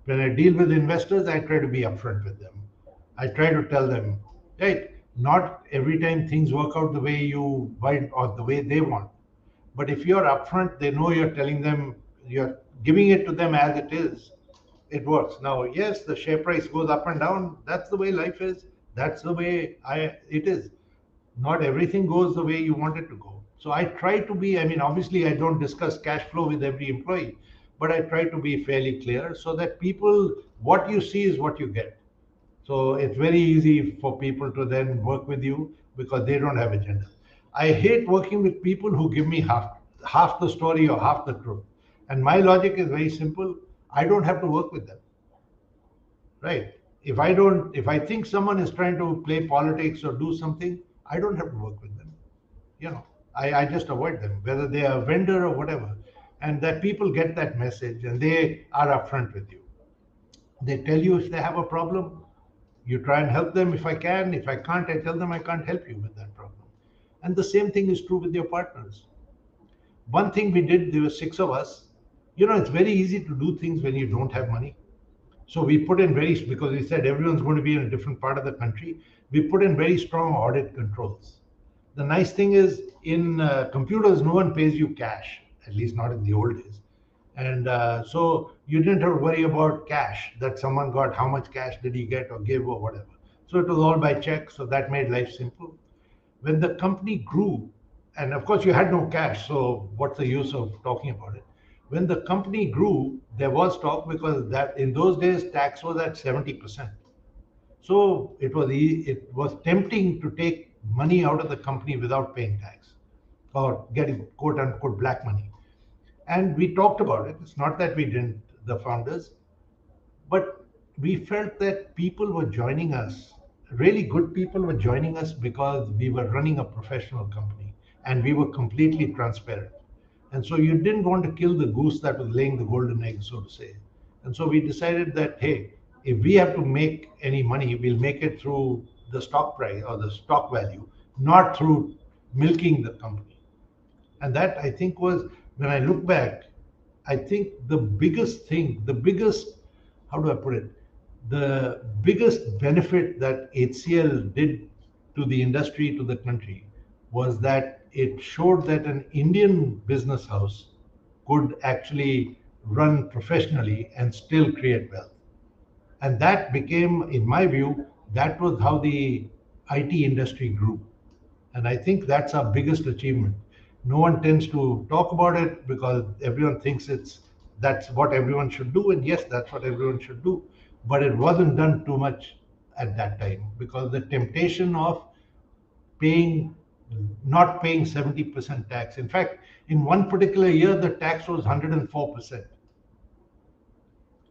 when I deal with investors, I try to be upfront with them. I try to tell them, right, not every time things work out the way you want or the way they want. But if you're upfront, they know you're telling them, you're giving it to them as it is. It works. Now, yes, the share price goes up and down. That's the way life is. That's the way it is. Not everything goes the way you want it to go. So I try to be, obviously, I don't discuss cash flow with every employee, but I try to be fairly clear so that what you see is what you get. So it's very easy for people to then work with you because they don't have agenda. I hate working with people who give me half the story or half the truth. And my logic is very simple. I don't have to work with them. Right. If I think someone is trying to play politics or do something, I don't have to work with them. I just avoid them, whether they are a vendor or whatever. And that people get that message and they are upfront with you. They tell you if they have a problem, you try and help them if I can. If I can't, I tell them I can't help you with that problem. And the same thing is true with your partners. One thing we did, there were six of us. It's very easy to do things when you don't have money. So we put in because we said everyone's going to be in a different part of the country. We put in very strong audit controls. The nice thing is in computers, no one pays you cash, at least not in the old days. And so you didn't have to worry about cash, that someone got how much cash did he get or give or whatever. So it was all by check. So that made life simple. When the company grew, and of course you had no cash, so what's the use of talking about it? When the company grew, there was talk because that in those days tax was at 70%. So it was tempting to take money out of the company without paying tax or getting quote unquote black money. And we talked about it. It's not that we didn't, the founders, but we felt that people were joining us, really good people were joining us because we were running a professional company and we were completely transparent. And so you didn't want to kill the goose that was laying the golden egg, so to say. And so we decided that, hey, if we have to make any money, we'll make it through the stock price or the stock value, not through milking the company. And that I think was, when I look back, I think the biggest thing, the biggest, how do I put it, the biggest benefit that HCL did to the industry, to the country, was that it showed that an Indian business house could actually run professionally and still create wealth. And that became, in my view, that was how the IT industry grew. And I think that's our biggest achievement. No one tends to talk about it because everyone thinks that's what everyone should do. And yes, that's what everyone should do. But it wasn't done too much at that time because the temptation of paying not paying 70% tax. In fact, in one particular year, the tax was 104%.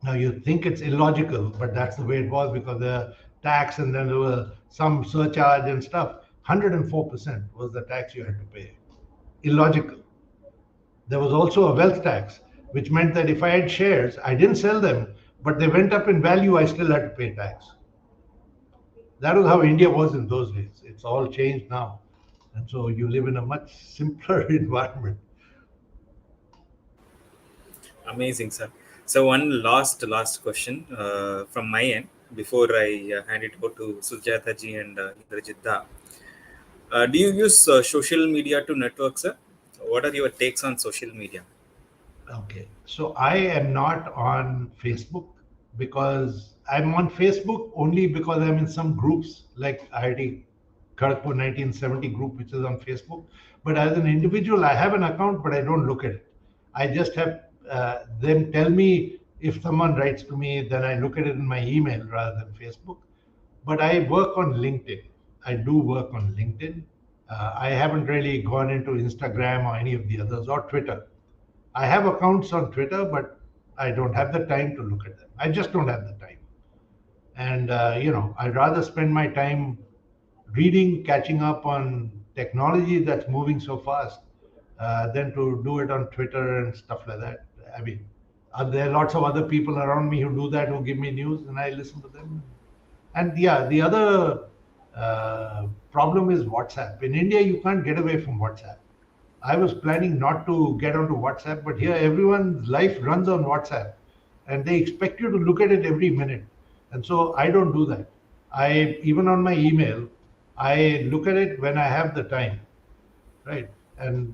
Now you think it's illogical, but that's the way it was because the tax and then there was some surcharge and stuff. 104% was the tax you had to pay. Illogical. There was also a wealth tax, which meant that if I had shares, I didn't sell them, but they went up in value, I still had to pay tax. That was how India was in those days. It's all changed now. And so you live in a much simpler environment. Amazing, sir. So one last question from my end before I hand it over to Sujata ji and Indrajit da. Do you use social media to network, sir? What are your takes on social media? Okay. So I am not on Facebook because I'm on Facebook only because I'm in some groups like IIT Kharagpur 1970 group, which is on Facebook. But as an individual, I have an account, but I don't look at it. I just have them tell me if someone writes to me, then I look at it in my email rather than Facebook. But I work on LinkedIn. I do work on LinkedIn. I haven't really gone into Instagram or any of the others or Twitter. I have accounts on Twitter, but I don't have the time to look at them. I just don't have the time. And, I'd rather spend my time reading, catching up on technology that's moving so fast than to do it on Twitter and stuff like that. I mean, there are lots of other people around me who do that, who give me news, and I listen to them. And yeah, the other problem is WhatsApp. In India, you can't get away from WhatsApp. I was planning not to get onto WhatsApp, but here everyone's life runs on WhatsApp and they expect you to look at it every minute. And so I don't do that. Even on my email, I look at it when I have the time, right? And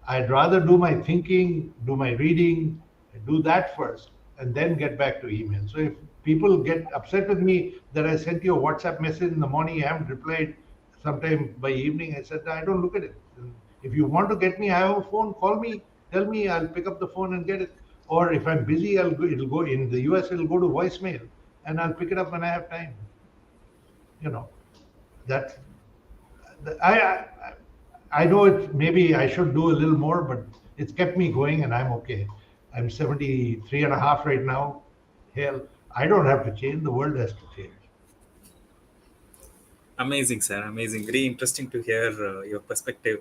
I'd rather do my thinking, do my reading, do that first, and then get back to email. So if people get upset with me that I sent you a WhatsApp message in the morning, I haven't replied sometime by evening, I said I don't look at it. And if you want to get me, I have a phone, call me, tell me, I'll pick up the phone and get it. Or if I'm busy, it'll go in the US, it'll go to voicemail and I'll pick it up when I have time. You know, that I I know it. Maybe I should do a little more, but it's kept me going, and I'm okay. I'm 73 and a half right now. Hell, I don't have to change. The world has to change. Amazing, sir. Amazing. Very interesting to hear your perspective.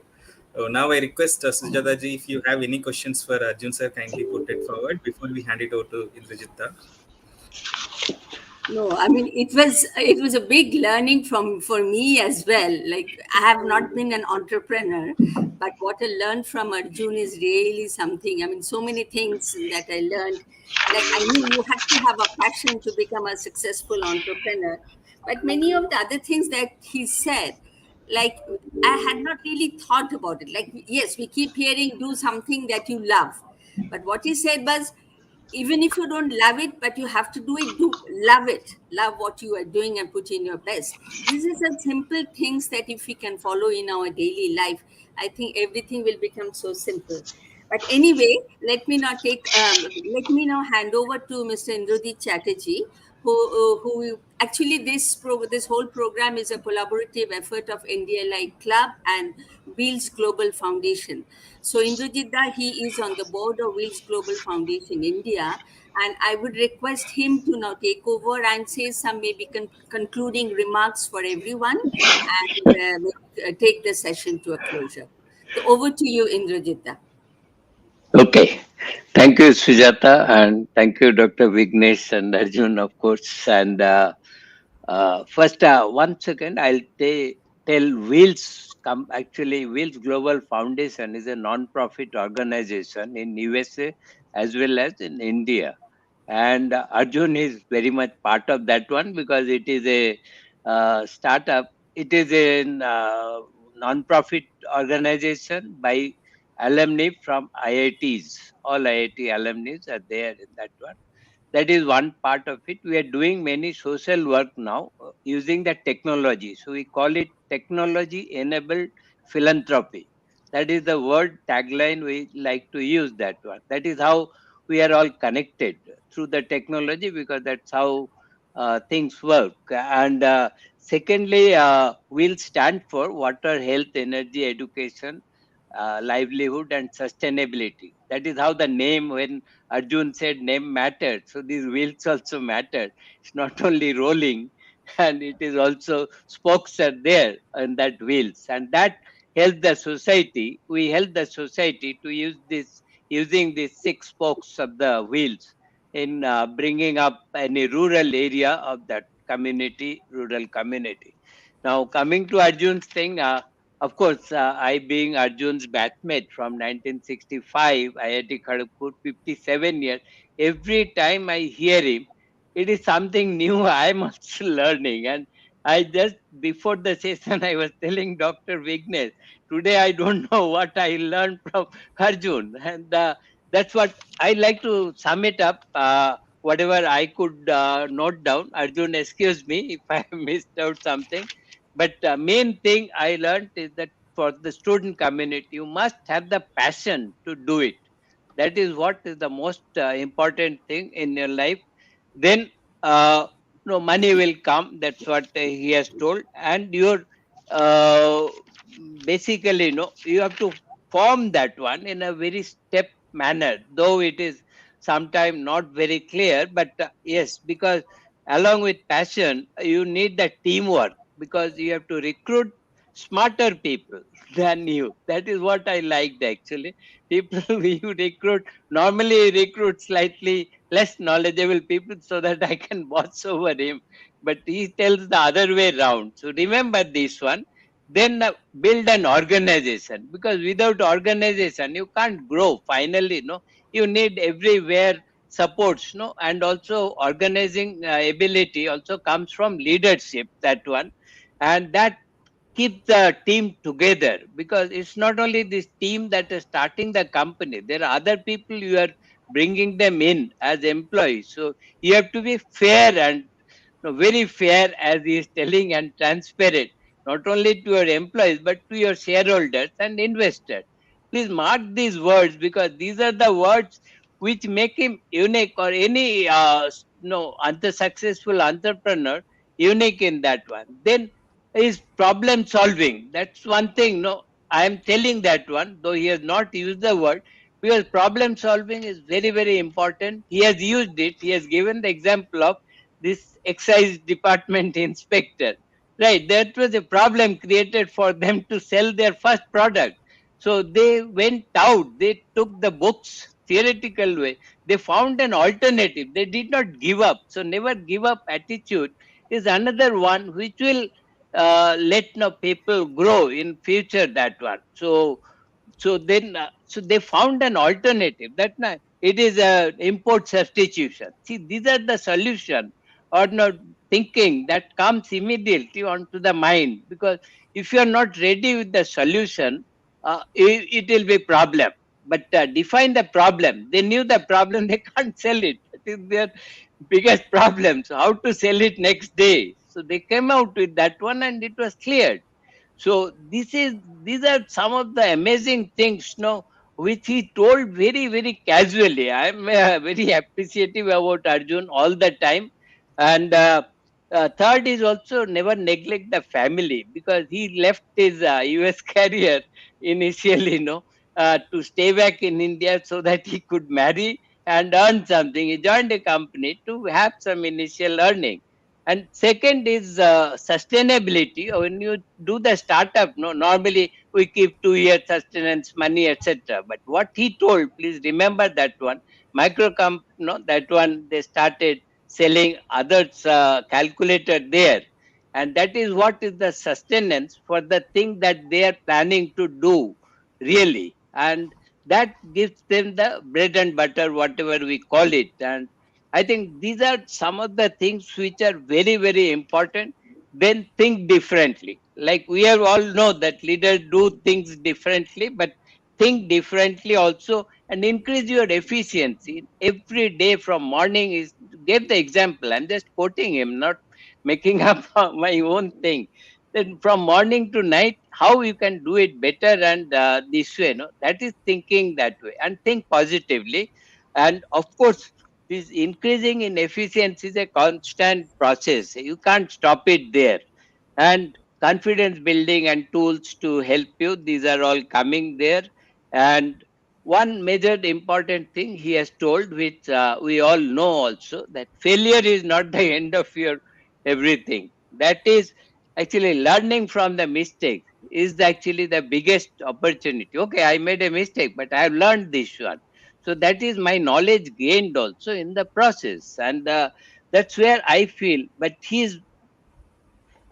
Now I request Sujata ji, if you have any questions for Arjun sir, kindly put it forward before we hand it over to Indrajit. No, I mean it was a big learning from for me as well. Like I have not been an entrepreneur, but what I learned from Arjun is really something. I mean, so many things that I learned. Like I knew you had to have a passion to become a successful entrepreneur, but many of the other things that he said, like I had not really thought about it. Like yes, we keep hearing do something that you love, but what he said was even if you don't love it, but you have to do it, do love it, love what you are doing and put in your best. These are some simple things that if we can follow in our daily life, I think everything will become so simple. But anyway, let me now hand over to Mr. Indrajit Chatterjee, who actually this whole program is a collaborative effort of NDLI Club and Wheels Global Foundation. So Indrajit da, he is on the board of Wheels Global Foundation India, and I would request him to now take over and say some maybe concluding remarks for everyone, and take the session to a closure. So over to you, Indrajit. Okay. Thank you, Sujata, and thank you, Dr. Vignesh and Arjun, of course. And first, one second, tell Wheels. Actually, Wheels Global Foundation is a non-profit organization in USA as well as in India. And Arjun is very much part of that one because it is a startup. It is a non-profit organization by alumni from IITs. All IIT alumni are there in that one. That is one part of it. We are doing many social work now using the technology. So we call it technology enabled philanthropy. That is the word tagline we like to use that one. That is how we are all connected through the technology because that's how things work. And secondly, we'll stand for water, health, energy, education, livelihood, and sustainability. That is how the name, when Arjun said name mattered, so these wheels also matter. It's not only rolling, and it is also spokes are there in that wheels, and that helps the society. We help the society to use this using these six spokes of the wheels in bringing up any rural area of that community, rural community. Now, coming to Arjun's thing, of course, I being Arjun's batchmate from 1965, IIT Kharagpur, 57 years, every time I hear him, it is something new I am also learning. And I just, before the session, I was telling Dr. Vignesh, today I don't know what I learned from Arjun. And that's what I like to sum it up. Whatever I could note down. Arjun, excuse me if I missed out something. But main thing I learned is that for the student community, you must have the passion to do it. That is what is the most important thing in your life. Then money will come. That's what he has told. And you're uh, basically, you have to form that one in a very step manner, though it is sometimes not very clear. But yes, because along with passion, you need the teamwork because you have to recruit smarter people than you. That is what I liked actually. People you recruit normally recruit slightly less knowledgeable people so that I can boss over him. But he tells the other way round. So remember this one. Then build an organization because without organization you can't grow. Finally, you need everywhere supports, and also organizing ability also comes from leadership. That one, and that keep the team together because it's not only this team that is starting the company, there are other people you are bringing them in as employees, so you have to be fair and very fair as he is telling and transparent, not only to your employees but to your shareholders and investors. Please mark these words because these are the words which make him unique or any successful entrepreneur unique in that one. Then is problem solving. That's one thing. No, I am telling that one, though he has not used the word, because problem solving is very, very important. He has used it. He has given the example of this excise department inspector. Right, that was a problem created for them to sell their first product. So they went out, they took the books, theoretical way. They found an alternative. They did not give up. So never give up attitude is another one which will let people grow in future. That one. So they found an alternative. It is a import substitution. See, these are the solution or not thinking that comes immediately onto the mind because if you are not ready with the solution, it will be problem. But define the problem. They knew the problem. They can't sell it. It is their biggest problem. So how to sell it next day? So they came out with that one, and it was cleared. So these are some of the amazing things, which he told very, very casually. I'm very appreciative about Arjun all the time. And third is also never neglect the family, because he left his US career initially, to stay back in India so that he could marry and earn something. He joined a company to have some initial earning. And second is sustainability. When you do the startup, no, normally we keep 2 years sustenance money, etc. But what he told, please remember that one, microcomp, no, that one they started selling others calculator there, and that is what is the sustenance for the thing that they are planning to do really, and that gives them the bread and butter, whatever we call it. And I think these are some of the things which are very, very important. Then think differently. Like we have all know that leaders do things differently, but think differently also and increase your efficiency every day from morning. Is gave the example. I'm just quoting him, not making up my own thing. Then from morning to night, how you can do it better, and this way, no, that is thinking that way, and think positively. And of course, this increasing in efficiency is a constant process. You can't stop it there. And confidence building and tools to help you, these are all coming there. And one major important thing he has told, which we all know also, that failure is not the end of your everything. That is actually learning from the mistake is actually the biggest opportunity. Okay, I made a mistake, but I have learned this one. So that is my knowledge gained also in the process. And that's where I feel. But he's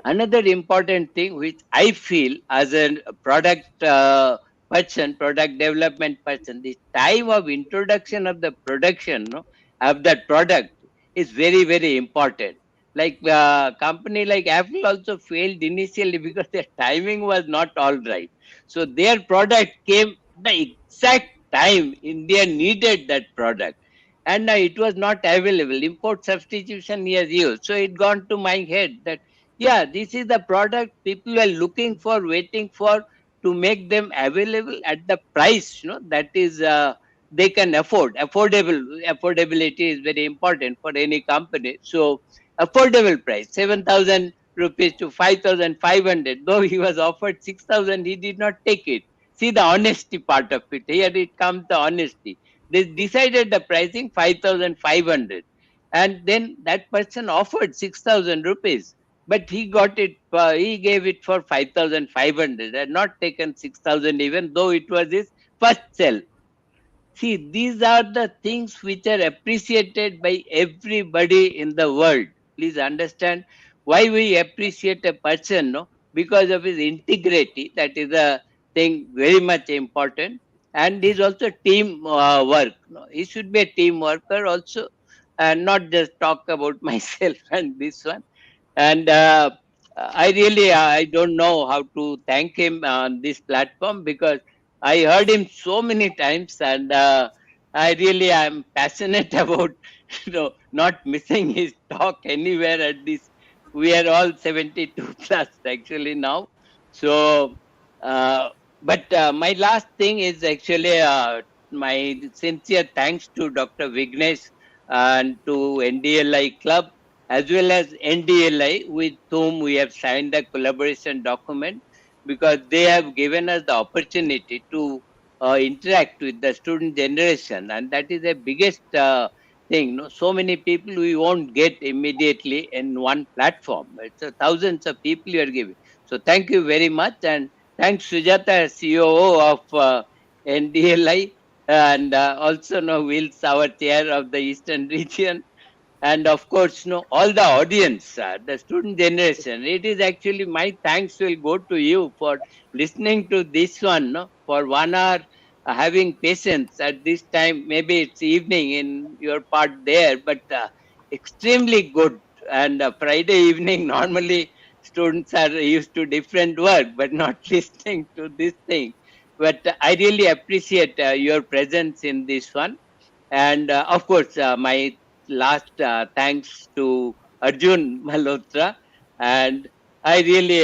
another important thing which I feel as a product person, product development person, the time of introduction of the production, no, of that product is very, very important. Like company like Apple also failed initially because their timing was not all right. So their product came the exact time India needed that product, and it was not available. Import substitution he has used. So it gone to my head that yeah, this is the product people are looking for, waiting for, to make them available at the price, that is they can afford. Affordability is very important for any company. So affordable price, 7,000 rupees to 5,500. Though he was offered 6,000, he did not take it. See the honesty part of it. Here it comes the honesty. They decided the pricing 5,500, and then that person offered 6,000 rupees, but he got it, he gave it for 5,500 and not taken 6,000, even though it was his first sell. See, these are the things which are appreciated by everybody in the world. Please understand why we appreciate a person, no? Because of his integrity. That is a thing very much important. And he's also team work. No? He should be a team worker also, and not just talk about myself and this one. And I really I don't know how to thank him on this platform, because I heard him so many times, and I really am passionate about not missing his talk anywhere at this. We are all 72 plus actually now. So uh, but my last thing is actually my sincere thanks to Dr. Vignesh and to NDLI Club, as well as NDLI, with whom we have signed a collaboration document, because they have given us the opportunity to interact with the student generation, and that is the biggest thing. No, so many people we won't get immediately in one platform. It's thousands of people you are giving. So thank you very much, and thanks Sujata, COO of NDLI, and also no Wills, our chair of the Eastern region, and of course all the audience, the student generation. It is actually my thanks will go to you for listening to this one, no? For 1 hour, having patience at this time. Maybe it's evening in your part there, but extremely good. And Friday evening normally students are used to different work, but not listening to this thing. But I really appreciate your presence in this one. And of course, my last thanks to Arjun Malhotra, and I really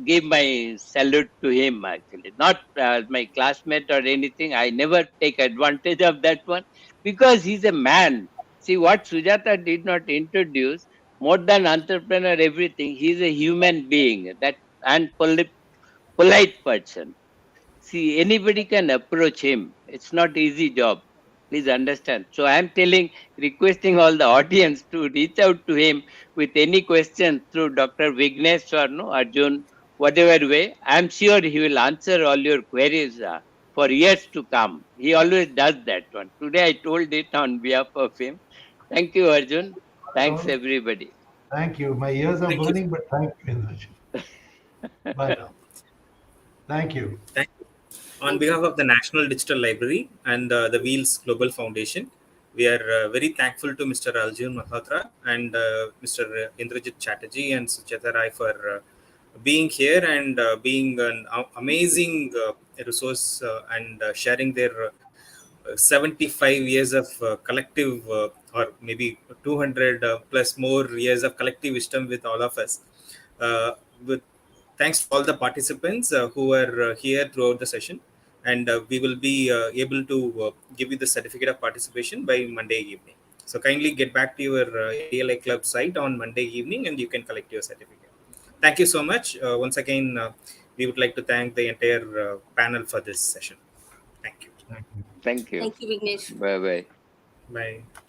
give my salute to him actually. Not my classmate or anything. I never take advantage of that one because he's a man. See what Sujata did not introduce, more than entrepreneur, everything, he's a human being that and polite person. See, anybody can approach him. It's not easy job. Please understand. So I am telling, requesting all the audience to reach out to him with any question through Dr. Vignesh or no Arjun, whatever way. I am sure he will answer all your queries for years to come. He always does that one. Today I told it on behalf of him. Thank you, Arjun. Thanks, So, everybody. thank you. My ears are Thank you. burning, but thank you, Indrajit. Bye now. Thank you. Thank you. On Thank you. behalf of the National Digital Library and the Wheels Global Foundation, we are very thankful to Mr. Arjun Malhotra and Mr. Indrajit Chatterjee and Sujata Rai for being here and being an amazing resource and sharing their 75 years of collective or maybe 200 plus more years of collective wisdom with all of us. Uh, with thanks to all the participants who were here throughout the session, and we will be able to give you the certificate of participation by Monday evening. So kindly get back to your NDLI club site on Monday evening, and you can collect your certificate. Thank you so much. Once again, we would like to thank the entire panel for this session. Thank you. Thank you. Thank you. Thank you, Vignesh. Bye bye. Bye.